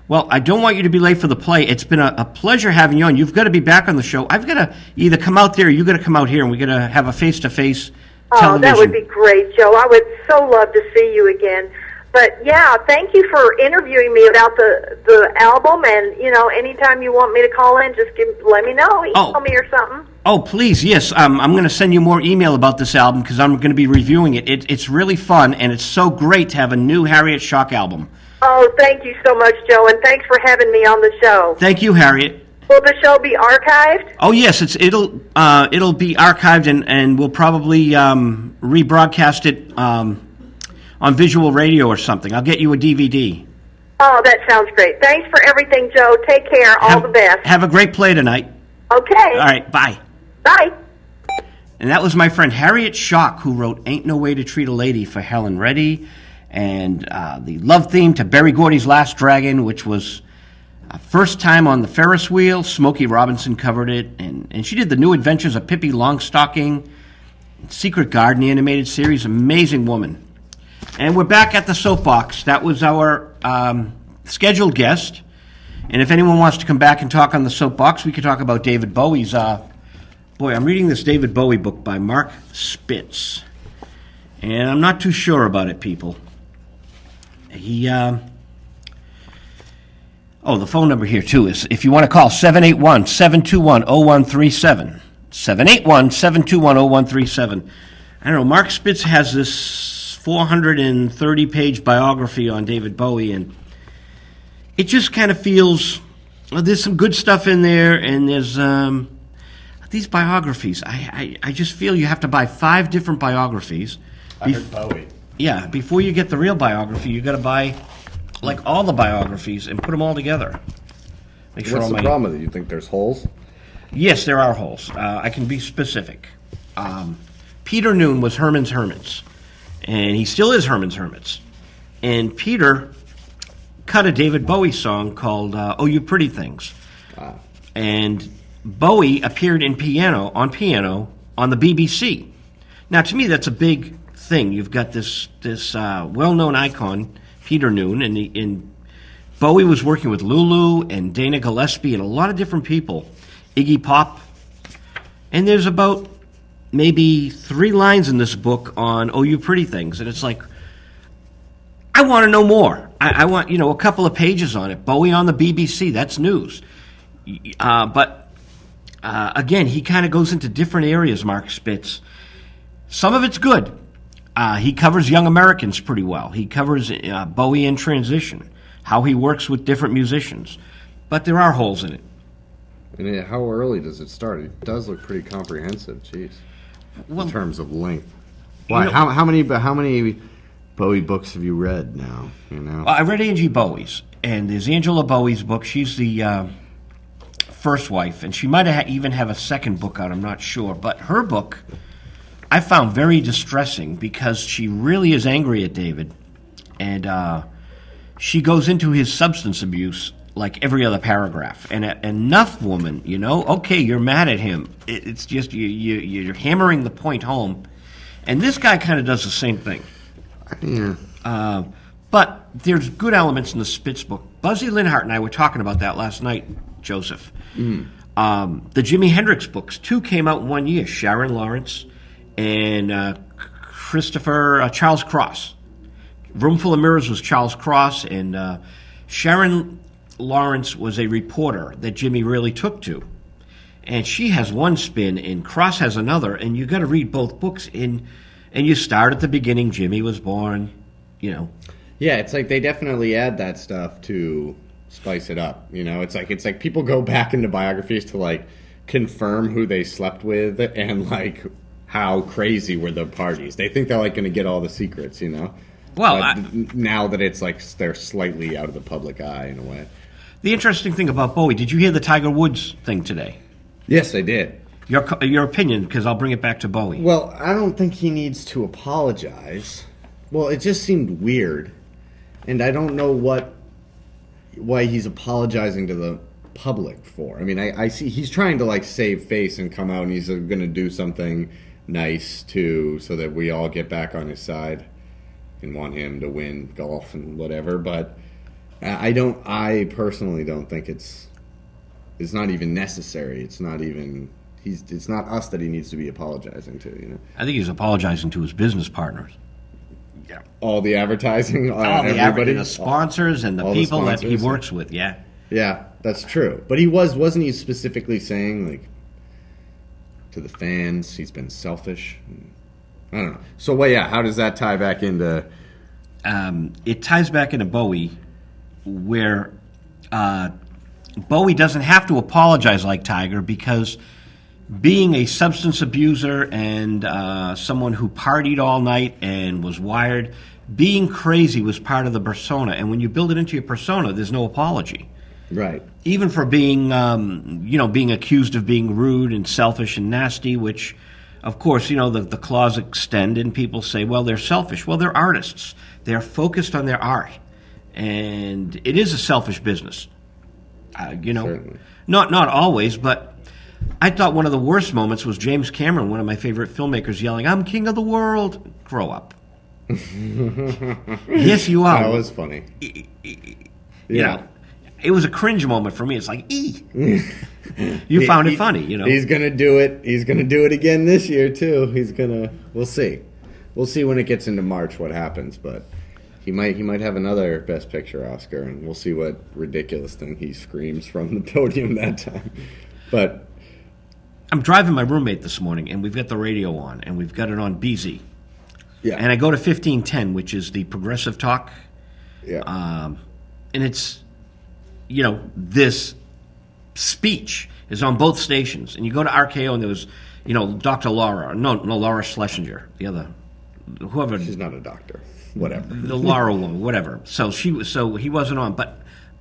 A: Well, I don't want you to be late for the play. It's been a pleasure having you on. You've got to be back on the show. I've got to either come out there or you've got to come out here, and we've got to have a face-to-face television.
E: That would be great, Joe. I would so love to see you again. But, yeah, thank you for interviewing me about the album. And, anytime you want me to call in, just let me know. Email me or something. Oh,
A: please, yes. I'm going to send you more email about this album because I'm going to be reviewing it. It's really fun, and it's so great to have a new Harriet Schock album.
E: Oh, thank you so much, Joe, and thanks for having me on the show.
A: Thank you, Harriet.
E: Will the show be archived?
A: Oh, yes, it'll be archived, and we'll probably rebroadcast it on visual radio or something. I'll get you a DVD.
E: Oh, that sounds great. Thanks for everything, Joe. Take care. All the best.
A: Have a great play tonight.
E: Okay.
A: All right, bye.
E: Bye.
A: And that was my friend Harriet Schock, who wrote Ain't No Way to Treat a Lady for Helen Reddy, and the love theme to Berry Gordy's Last Dragon, which was first time on the Ferris wheel. Smokey Robinson covered it, and she did the New Adventures of Pippi Longstocking, Secret Garden animated series. Amazing woman. And we're back at the Soapbox. That was our scheduled guest. And if anyone wants to come back and talk on the Soapbox, we could talk about David Bowie's. Boy, I'm reading this David Bowie book by Mark Spitz, and I'm not too sure about it, people. He, the phone number here, too, is if you want to call, 781-721-0137. 781-721-0137. I don't know, Mark Spitz has this 430-page biography on David Bowie, and it just kind of feels, there's some good stuff in there, and there's these biographies. I just feel you have to buy 5 different biographies.
B: I heard Bowie.
A: Yeah, before you get the real biography, you got to buy like all the biographies and put them all together.
B: What's the problem with it? You think there's holes?
A: Yes, there are holes. I can be specific. Peter Noon was Herman's Hermits, and he still is Herman's Hermits. And Peter cut a David Bowie song called "Oh You Pretty Things," and Bowie appeared on piano on the BBC. Now, to me, that's a big thing. You've got this well-known icon, Peter Noon, and Bowie was working with Lulu and Dana Gillespie and a lot of different people, Iggy Pop, and there's about maybe 3 lines in this book on "Oh You Pretty Things," and it's like, I want to know more. I want, a couple of pages on it. Bowie on the BBC, that's news. But again, he kind of goes into different areas, Mark Spitz. Some of it's good. He covers Young Americans pretty well. He covers Bowie in transition, how he works with different musicians. But there are holes in it.
B: And how early does it start? It does look pretty comprehensive, jeez.
A: Well,
B: in terms of length. Why? How many Bowie books have you read now?
A: I read Angie Bowie's, and there's Angela Bowie's book. She's the first wife, and she might even have a second book out. I'm not sure, but her book I found very distressing because she really is angry at David, and she goes into his substance abuse like every other paragraph. And enough, woman, okay, you're mad at him. It's just you're hammering the point home, and this guy kind of does the same thing.
B: Yeah.
A: But there's good elements in the Spitz book. Buzzy Linhart and I were talking about that last night, Joseph. The Jimi Hendrix books, 2 came out in 1 year. Sharon Lawrence and Charles Cross. Room Full of Mirrors was Charles Cross, and Sharon Lawrence was a reporter that Jimmy really took to. And she has one spin, and Cross has another, and you got to read both books. And you start at the beginning. Jimmy was born, Yeah,
B: it's like they definitely add that stuff to spice it up. It's like people go back into biographies to like confirm who they slept with and like how crazy were the parties. They think they're like going to get all the secrets,
A: Well,
B: but now that it's like they're slightly out of the public eye in a way.
A: The interesting thing about Bowie, did you hear the Tiger Woods thing today?
B: Yes, I did.
A: Your opinion, because I'll bring it back to Bowie.
B: Well, I don't think he needs to apologize. Well, it just seemed weird, and I don't know why he's apologizing to the public for. I mean, I see he's trying to like save face and come out, and he's going to do something nice too, so that we all get back on his side and want him to win golf and whatever. But I personally don't think it's not even necessary. It's not us that he needs to be apologizing to.
A: I think he's apologizing to his business partners.
B: Yeah, all the advertising,
A: everybody, the sponsors, and the people that he works with. Yeah,
B: that's true. But wasn't he specifically saying like to the fans he's been selfish? I don't know. So how does that tie back into?
A: It ties back into Bowie, where Bowie doesn't have to apologize like Tiger, because being a substance abuser and someone who partied all night and was wired, being crazy was part of the persona. And when you build it into your persona, there's no apology.
B: Right.
A: Even for being, being accused of being rude and selfish and nasty, which, of course, the claws extend and people say, well, they're selfish. Well, they're artists. They're focused on their art. And it is a selfish business.
B: Certainly.
A: Not always, but I thought one of the worst moments was James Cameron, one of my favorite filmmakers, yelling, "I'm king of the world." Grow up. Yes, you are.
B: That was funny.
A: It was a cringe moment for me. It's like, you found it funny,
B: He's gonna do it. He's gonna do it again this year too. We'll see. We'll see when it gets into March what happens, but he might have another Best Picture Oscar, and we'll see what ridiculous thing he screams from the podium that time. But
A: I'm driving my roommate this morning, and we've got the radio on, and we've got it on BZ.
B: Yeah.
A: And I go to 1510, which is the progressive talk.
B: Yeah.
A: And it's, this speech is on both stations. And you go to RKO, and there was, Dr. Laura. No, Laura Schlesinger, the other, whoever.
B: She's not a doctor. Whatever.
A: The Laura woman, whatever. So he wasn't on. But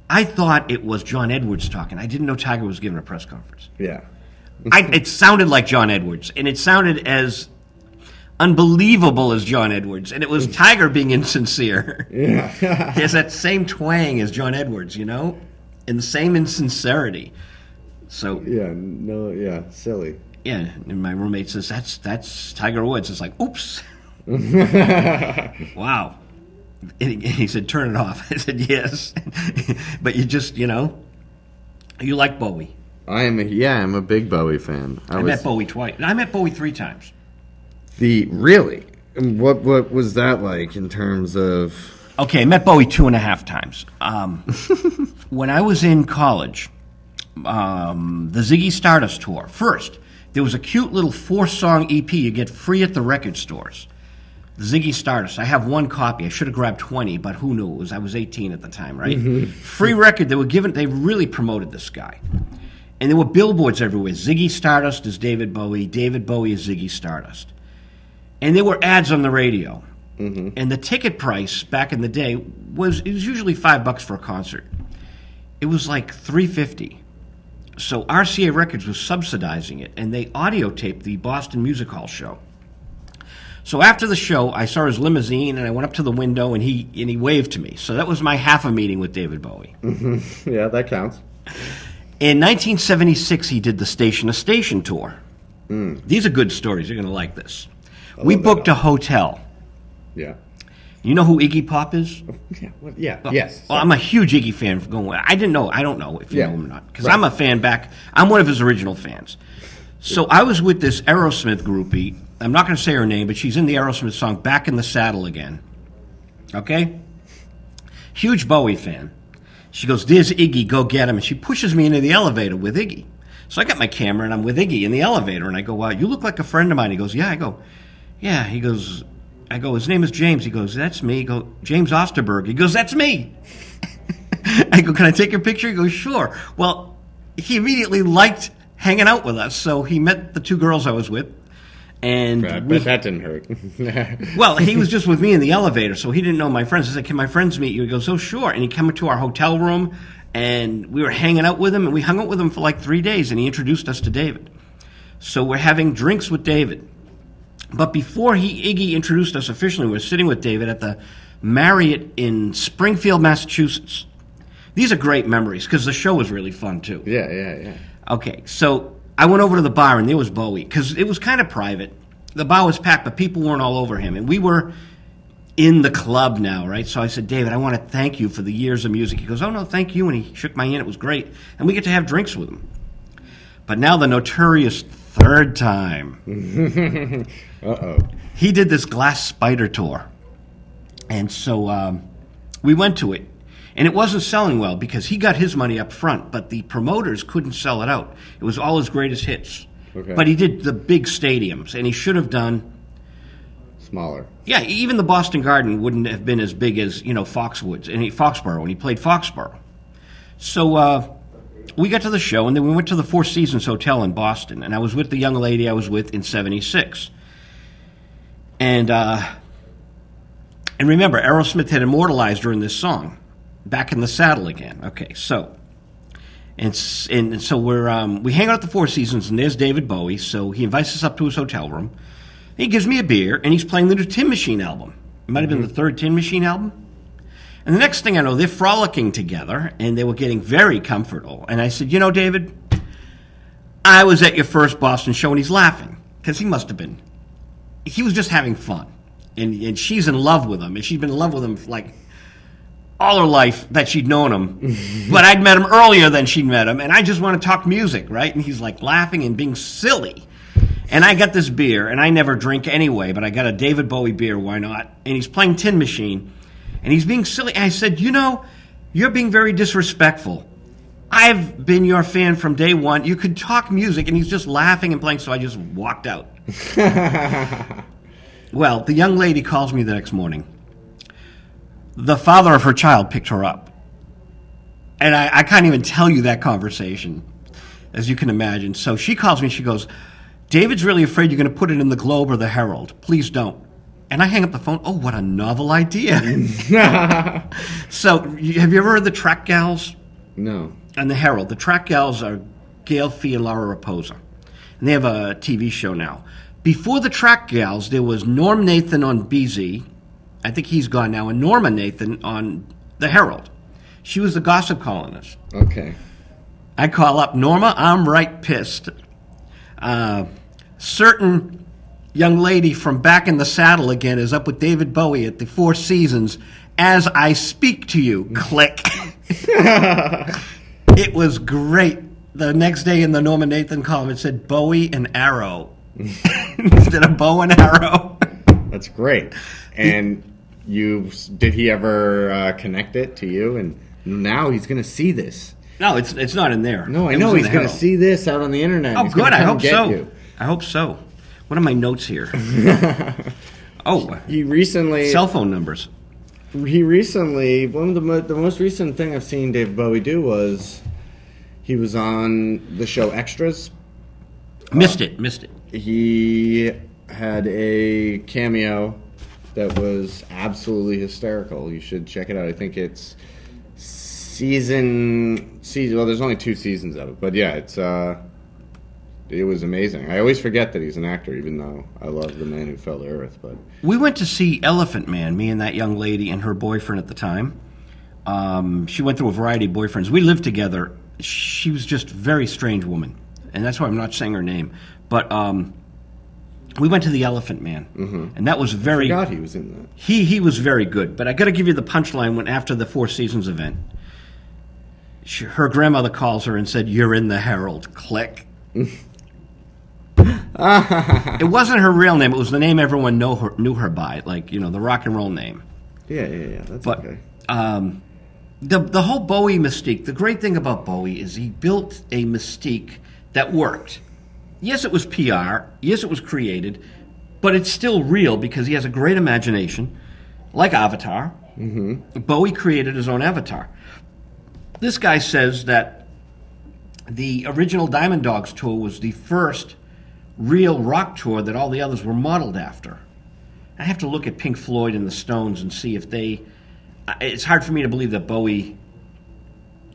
A: I thought it was John Edwards talking. I didn't know Tiger was giving a press conference.
B: Yeah.
A: It sounded like John Edwards, and it sounded as unbelievable as John Edwards, and it was Tiger being insincere.
B: Yeah.
A: He has that same twang as John Edwards, and the same insincerity. So
B: silly.
A: Yeah, and my roommate says that's Tiger Woods. It's like, oops. Wow. And he said, turn it off. I said, yes. But you just, you like Bowie.
B: I'm a big Bowie fan.
A: I met Bowie twice. I met Bowie 3 times.
B: Really? What was that like in terms of?
A: Okay, I met Bowie 2.5 times. When I was in college, the Ziggy Stardust tour. First, there was a cute little 4-song EP you get free at the record stores. Ziggy Stardust. I have 1 copy. I should have grabbed 20, but who knew? I was 18 at the time, right? Mm-hmm. Free record. They really promoted this guy. And there were billboards everywhere. Ziggy Stardust is David Bowie. David Bowie is Ziggy Stardust. And there were ads on the radio. Mm-hmm. And the ticket price back in the day was usually $5 for a concert. It was like $3.50. So RCA Records was subsidizing it, and they audio taped the Boston Music Hall show. So after the show, I saw his limousine, and I went up to the window, and he waved to me. So that was my half a meeting with David Bowie.
B: Mm-hmm. Yeah, that counts.
A: In 1976, he did the Station to Station tour. Mm. These are good stories. You're going to like this. We booked a hotel.
B: Yeah.
A: You know who Iggy Pop is?
B: Yeah. Yes.
A: Well, I'm a huge Iggy fan. I don't know if you know him or not. Because I'm a fan back. I'm one of his original fans. So I was with this Aerosmith groupie. I'm not going to say her name, but she's in the Aerosmith song Back in the Saddle Again. Okay? Huge Bowie fan. She goes, "There's Iggy, go get him." And she pushes me into the elevator with Iggy. So I got my camera, and I'm with Iggy in the elevator, and I go, "Wow, you look like a friend of mine." He goes, "Yeah." I go, "Yeah." He goes, I go, "His name is James." He goes, "That's me." I go, "James Osterberg." He goes, "That's me." I go, "Can I take your picture?" He goes, "Sure." Well, he immediately liked hanging out with us, so he met the two girls I was with. And
B: But that didn't hurt.
A: well, he was just with me in the elevator, so he didn't know my friends. I said, "Can my friends meet you?" He goes, "Oh, sure." And he came to our hotel room, and we were hanging out with him, and we hung out with him for like 3 days, and he introduced us to David. So we're having drinks with David. But before Iggy introduced us officially, we were sitting with David at the Marriott in Springfield, Massachusetts. These are great memories, because the show was really fun, too.
B: Yeah.
A: Okay, so I went over to the bar, and there was Bowie, because it was kind of private. The bar was packed, but people weren't all over him. And we were in the club now, right? So I said, "David, I want to thank you for the years of music." He goes, "Oh, no, thank you." And he shook my hand. It was great. And we get to have drinks with him. But now the notorious third time.
B: Uh-oh.
A: He did this Glass Spider tour. And so we went to it. And it wasn't selling well because he got his money up front, but the promoters couldn't sell it out. It was all his greatest hits.
B: Okay.
A: But he did the big stadiums, and he should have done...
B: Smaller.
A: Yeah, even the Boston Garden wouldn't have been as big as, Foxwoods, and Foxborough, and he played Foxborough. So we got to the show, and then we went to the Four Seasons Hotel in Boston, and I was with the young lady I was with in 76. And remember, Aerosmith had immortalized her in this song, "Back in the Saddle Again." Okay, so... And so we hang out at the Four Seasons, and there's David Bowie. So he invites us up to his hotel room. He gives me a beer, and he's playing the new Tin Machine album. It might have been the third Tin Machine album. And the next thing I know, they're frolicking together, and they were getting very comfortable. And I said, "David, I was at your first Boston show," and he's laughing, because he must have been. He was just having fun. And she's in love with him, and she'd been in love with him for like all her life that she'd known him. But I'd met him earlier than she'd met him, and I just want to talk music, right? And he's like laughing and being silly. And I got this beer, and I never drink anyway, but I got a David Bowie beer, why not? And he's playing Tin Machine, and he's being silly. And I said, "You're being very disrespectful. I've been your fan from day one. You could talk music." And he's just laughing and playing, so I just walked out. Well, the young lady calls me the next morning. The father of her child picked her up. And I can't even tell you that conversation, as you can imagine. So she calls me, she goes, "David's really afraid you're going to put it in the Globe or the Herald. Please don't." And I hang up the phone. Oh, what a novel idea. So, have you ever heard the Track Gals?
B: No.
A: And the Herald. The Track Gals are Gail Fee and Laura Raposa. And they have a TV show now. Before the Track Gals, there was Norm Nathan on BZ. I think he's gone now. And Norma Nathan on the Herald. She was the gossip columnist.
B: Okay.
A: I call up Norma. I'm right pissed. Certain young lady from Back in the Saddle Again is up with David Bowie at the Four Seasons as I speak to you. Click. It was great. The next day in the Norma Nathan column, it said Bowie and Arrow instead of Bow and Arrow.
B: That's great. And did he ever connect it to you? And now he's going to see this.
A: No, it's not in there.
B: No, I know he's going to see this out on the internet.
A: Oh,
B: He's
A: good.
B: gonna
A: I
B: come
A: hope
B: get
A: so.
B: you.
A: I hope so. What are my notes here?
B: He recently
A: cell phone numbers.
B: He recently, one of the most recent thing I've seen David Bowie do was he was on the show Extras.
A: Missed it.
B: He had a cameo that was absolutely hysterical. You should check it out. I think it's season. Well, there's only 2 seasons of it, but yeah, it was amazing. I always forget that he's an actor, even though I love The Man Who Fell to Earth. But
A: we went to see Elephant Man, me and that young lady and her boyfriend at the time. She went through a variety of boyfriends. We lived together. She was just a very strange woman, and that's why I'm not saying her name. But we went to the Elephant Man, and that was very.
B: I forgot he was in that.
A: He was very good. But I got to give you the punchline when after the Four Seasons event. Her grandmother calls her and said, "You're in the Herald." Click. It wasn't her real name. It was the name everyone knew her by, like, the rock and roll name.
B: Yeah. That's
A: But
B: okay.
A: the whole Bowie mystique, the great thing about Bowie is he built a mystique that worked. Yes, it was PR. Yes, it was created. But it's still real because he has a great imagination, like Avatar. Mm-hmm. Bowie created his own avatar. This guy says that the original Diamond Dogs tour was the first real rock tour that all the others were modeled after. I have to look at Pink Floyd and the Stones and see if they... It's hard for me to believe that Bowie,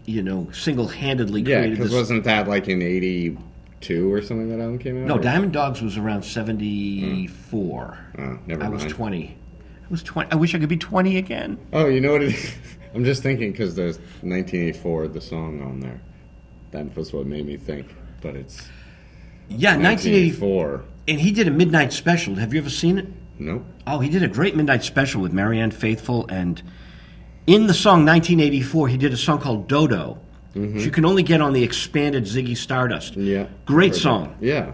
A: single-handedly created this.
B: Yeah, because wasn't that like in 82 or something that album came out?
A: No, Diamond Dogs was around 74.
B: Oh, never
A: I
B: mind.
A: was 20. I was 20. I wish I could be 20 again.
B: Oh, you know what it is? I'm just thinking because there's 1984, the song on there. That was what made me think. But it's...
A: Yeah,
B: 1984.
A: And he did a midnight special. Have you ever seen it?
B: Nope.
A: Oh, he did a great midnight special with Marianne Faithfull. And in the song 1984, he did a song called Dodo, which you can only get on the expanded Ziggy Stardust.
B: Yeah.
A: Great song.
B: Yeah.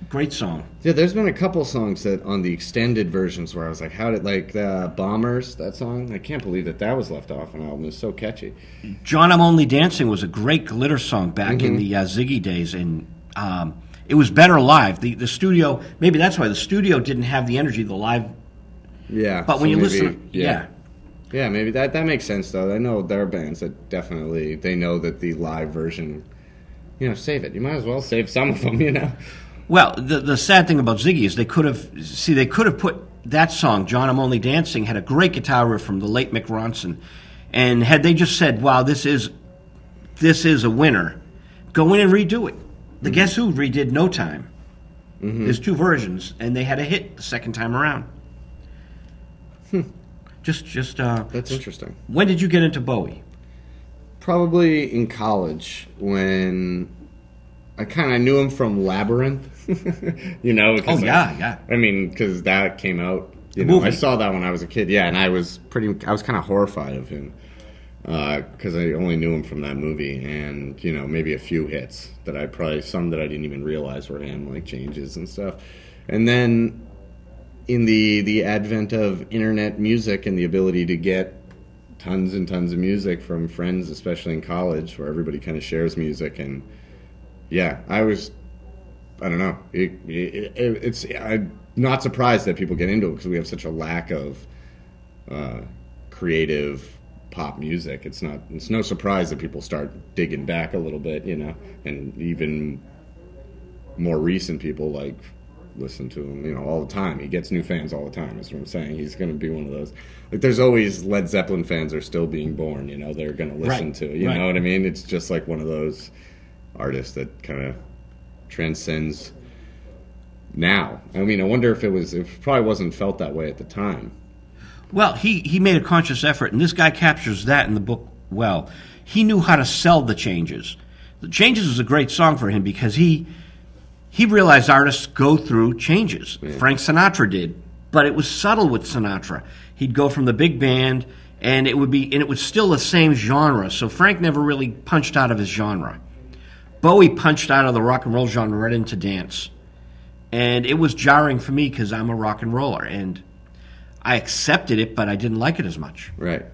A: Great song.
B: Yeah, there's been a couple songs that on the extended versions where I was like, how did, like, Bombers, that song? I can't believe that was left off an album. It's so catchy.
A: John, I'm Only Dancing was a great glitter song back in the Ziggy days, and it was better live. The studio, maybe that's why the studio didn't have the energy of the live.
B: Yeah.
A: But when you listen,
B: Yeah, maybe that makes sense, though. I know there are bands that definitely, they know that the live version, save it. You might as well save some of them,
A: Well, the sad thing about Ziggy is they could have put that song, John, I'm Only Dancing, had a great guitar riff from the late Mick Ronson. And had they just said, wow, this is a winner, go in and redo it. The Guess Who redid No Time. There's two versions, and they had a hit the second time around.
B: That's interesting.
A: When did you get into Bowie?
B: Probably in college when I kind of knew him from Labyrinth,
A: Oh, yeah.
B: I mean, because that came out,
A: movie.
B: I saw that when I was a kid, and I was kind of horrified of him because I only knew him from that movie and, maybe a few hits some that I didn't even realize were him, like Changes and stuff. And then in the advent of internet music and the ability to get tons and tons of music from friends, especially in college, where everybody kind of shares music. And yeah, I don't know. I'm not surprised that people get into it because we have such a lack of creative pop music. It's no surprise that people start digging back a little bit, and even more recent people like listen to him, all the time. He gets new fans all the time, is what I'm saying. He's going to be one of those. Like, there's always Led Zeppelin fans are still being born, they're going to listen to. You know what I mean? It's just like one of those artists that kind of transcends now. I mean, I wonder if it probably wasn't felt that way at the time.
A: Well, he made a conscious effort, and this guy captures that in the book well. He knew how to sell the Changes. The Changes was a great song for him because he realized artists go through changes. Yeah. Frank Sinatra did, but it was subtle with Sinatra. He'd go from the big band, and it was still the same genre. So Frank never really punched out of his genre. Bowie punched out of the rock and roll genre right into dance, and it was jarring for me because I'm a rock and roller, and I accepted it, but I didn't like it as much.
B: Right.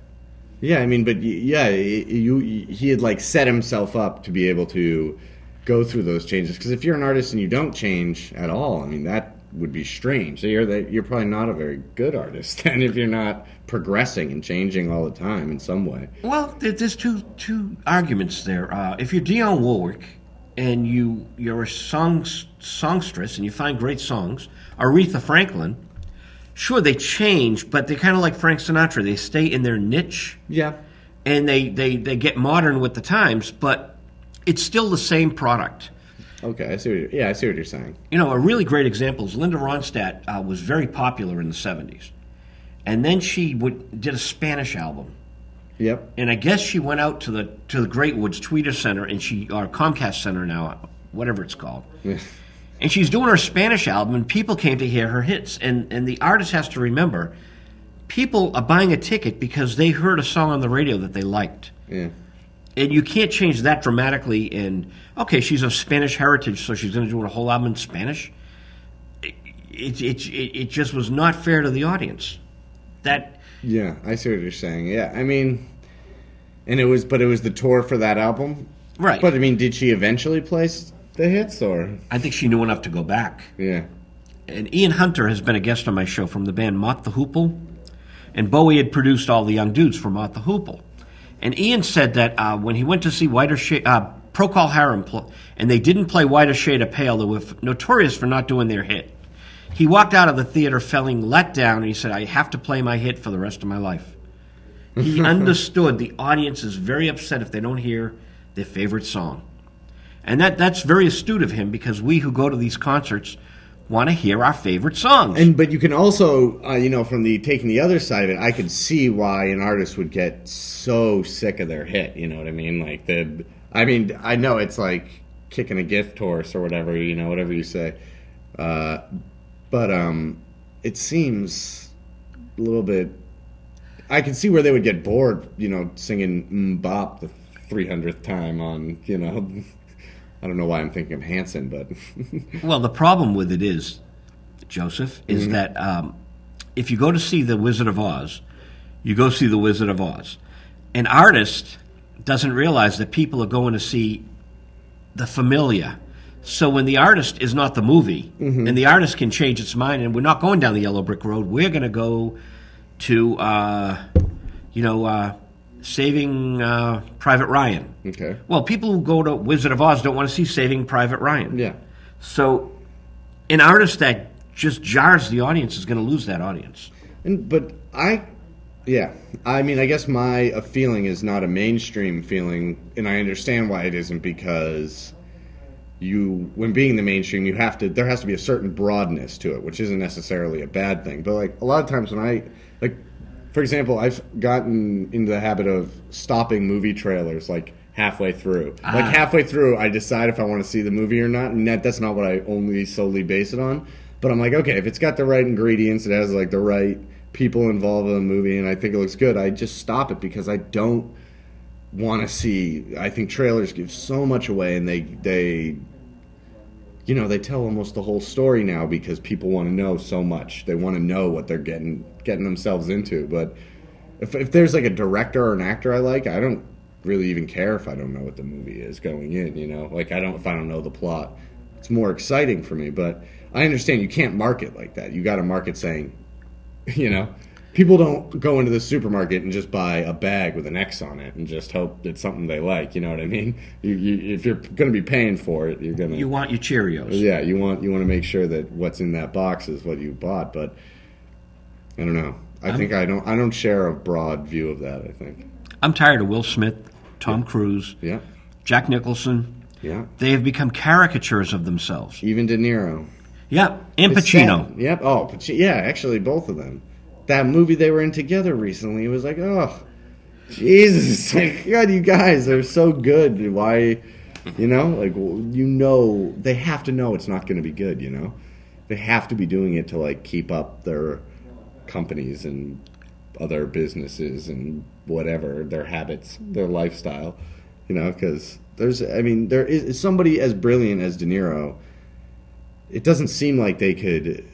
B: Yeah, I mean, but yeah, he had like set himself up to be able to go through those changes. Because if you're an artist and you don't change at all, I mean, that would be strange. So you're probably not a very good artist, and if you're not progressing and changing all the time in some way.
A: Well, there's two arguments there. If you're Dionne Warwick and you're a songstress and you find great songs, Aretha Franklin, sure, they change, but they're kind of like Frank Sinatra. They stay in their niche.
B: Yeah.
A: And they get modern with the times, but it's still the same product.
B: Okay, I see what you're saying.
A: A really great example is Linda Ronstadt was very popular in the 70s. And then she did a Spanish album.
B: Yep.
A: And I guess she went out to the Great Woods Tweeter Center, or Comcast Center now, whatever it's called.
B: Yeah.
A: And she's doing her Spanish album, and people came to hear her hits. And the artist has to remember, people are buying a ticket because they heard a song on the radio that they liked.
B: Yeah.
A: And you can't change that dramatically in, okay, she's of Spanish heritage, so she's going to do a whole album in Spanish. It just was not fair to the audience. That
B: Yeah, I see what you're saying. Yeah, I mean, and it was the tour for that album,
A: Right.
B: But I mean, did she eventually place the hits, or?
A: I think she knew enough to go back.
B: Yeah.
A: And Ian Hunter has been a guest on my show from the band Mott the Hoople. And Bowie had produced all the young dudes for Mott the Hoople. And Ian said that when he went to see Procol Harum, and they didn't play Whiter Shade of Pale, they were notorious for not doing their hit. He walked out of the theater feeling let down, and he said, I have to play my hit for the rest of my life. He understood the audience is very upset if they don't hear their favorite song. And that's very astute of him, because we who go to these concerts want to hear our favorite songs.
B: But you can also, from taking the other side of it, I could see why an artist would get so sick of their hit. You know what I mean? I know it's like kicking a gift horse or whatever, whatever you say. But it seems a little bit. I can see where they would get bored, singing Bop the 300th time on, I don't know why I'm thinking of Hanson, but...
A: Well, the problem with it is, Joseph, is that if you go to see The Wizard of Oz, you go see The Wizard of Oz. An artist doesn't realize that people are going to see the familiar. So when the artist is not the movie, and the artist can change its mind, and we're not going down the yellow brick road, we're going to go to, Saving Private Ryan.
B: Okay.
A: Well, people who go to Wizard of Oz don't want to see Saving Private Ryan.
B: Yeah.
A: So an artist that just jars the audience is going to lose that audience.
B: I guess my feeling is not a mainstream feeling, and I understand why it isn't, because when being the mainstream, there has to be a certain broadness to it, which isn't necessarily a bad thing. But a lot of times when for example, I've gotten into the habit of stopping movie trailers halfway through. Halfway through, I decide if I want to see the movie or not, and that's not what I only solely base it on. But I'm like, okay, if it's got the right ingredients, it has the right people involved in the movie, and I think it looks good, I just stop it, because I don't want to see. I think trailers give so much away, and they tell almost the whole story now, because people want to know so much. They want to know what they're getting themselves into. But if there's a director or an actor I like, I don't really even care if I don't know what the movie is going in. If I don't know the plot. It's more exciting for me. But I understand you can't market like that. You got to market saying, people don't go into the supermarket and just buy a bag with an X on it and just hope it's something they like. You know what I mean? If you're going to be paying for it, you're going to...
A: You want your Cheerios.
B: Yeah, you want to make sure that what's in that box is what you bought. But I don't know. I don't share a broad view of that, I think.
A: I'm tired of Will Smith, Tom Cruise, Jack Nicholson.
B: Yeah.
A: They have become caricatures of themselves.
B: Even De Niro.
A: Yeah, and Pacino.
B: Sad. Yep. Oh, actually, both of them. That movie they were in together recently, it was oh, Jesus, God, you guys are so good. Why, they have to know it's not going to be good, They have to be doing it to, keep up their companies and other businesses and whatever, their habits, their lifestyle, because there is somebody as brilliant as De Niro. It doesn't seem like they could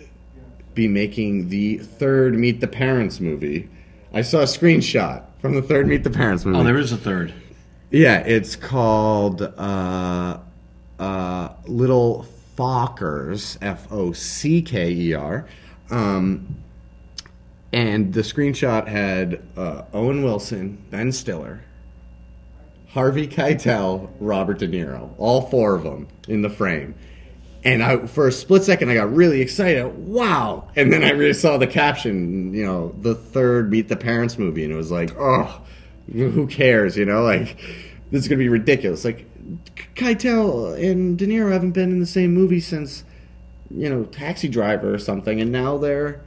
B: be making the third Meet the Parents movie. I saw a screenshot from the third Meet the Parents movie.
A: Oh, there is a third.
B: Yeah, it's called Little Fockers, F-O-C-K-E-R. And the screenshot had Owen Wilson, Ben Stiller, Harvey Keitel, Robert De Niro, all four of them in the frame. And for a split second, I got really excited. Wow! And then I really saw the caption, the third Meet the Parents movie, and it was oh, who cares, this is going to be ridiculous. Keitel and De Niro haven't been in the same movie since, Taxi Driver or something, and now they're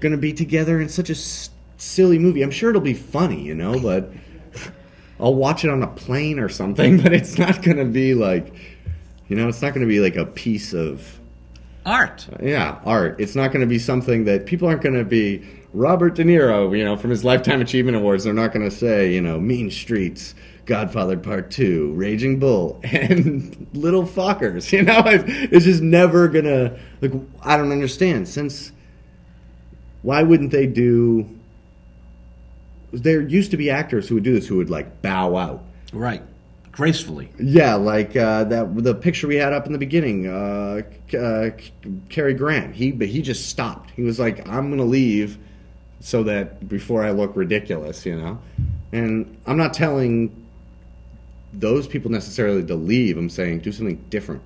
B: going to be together in such a silly movie. I'm sure it'll be funny, but I'll watch it on a plane or something, but it's not going to be it's not going to be a piece of
A: art.
B: Yeah, art. It's not going to be something that people aren't going to be Robert De Niro, from his Lifetime Achievement Awards. They're not going to say, Mean Streets, Godfather Part 2, Raging Bull, and Little Fockers. It's just never going to, I don't understand. Why wouldn't they do there used to be actors who would do this, who would like bow out.
A: Right. Gracefully.
B: Yeah, like the picture we had up in the beginning, Cary Grant. He just stopped. He was like, "I'm going to leave, so that before I look ridiculous," you know. And I'm not telling those people necessarily to leave. I'm saying do something different.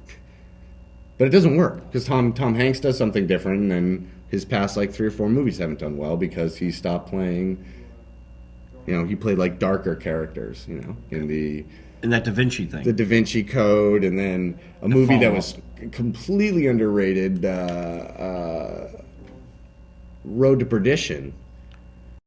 B: But it doesn't work because Tom Hanks does something different, and then his past like 3 or 4 movies haven't done well because he stopped playing. You know, he played like darker characters. You know,
A: In that Da Vinci thing.
B: the Da Vinci Code, and then a movie that
A: Fall.
B: was completely underrated, Road to Perdition,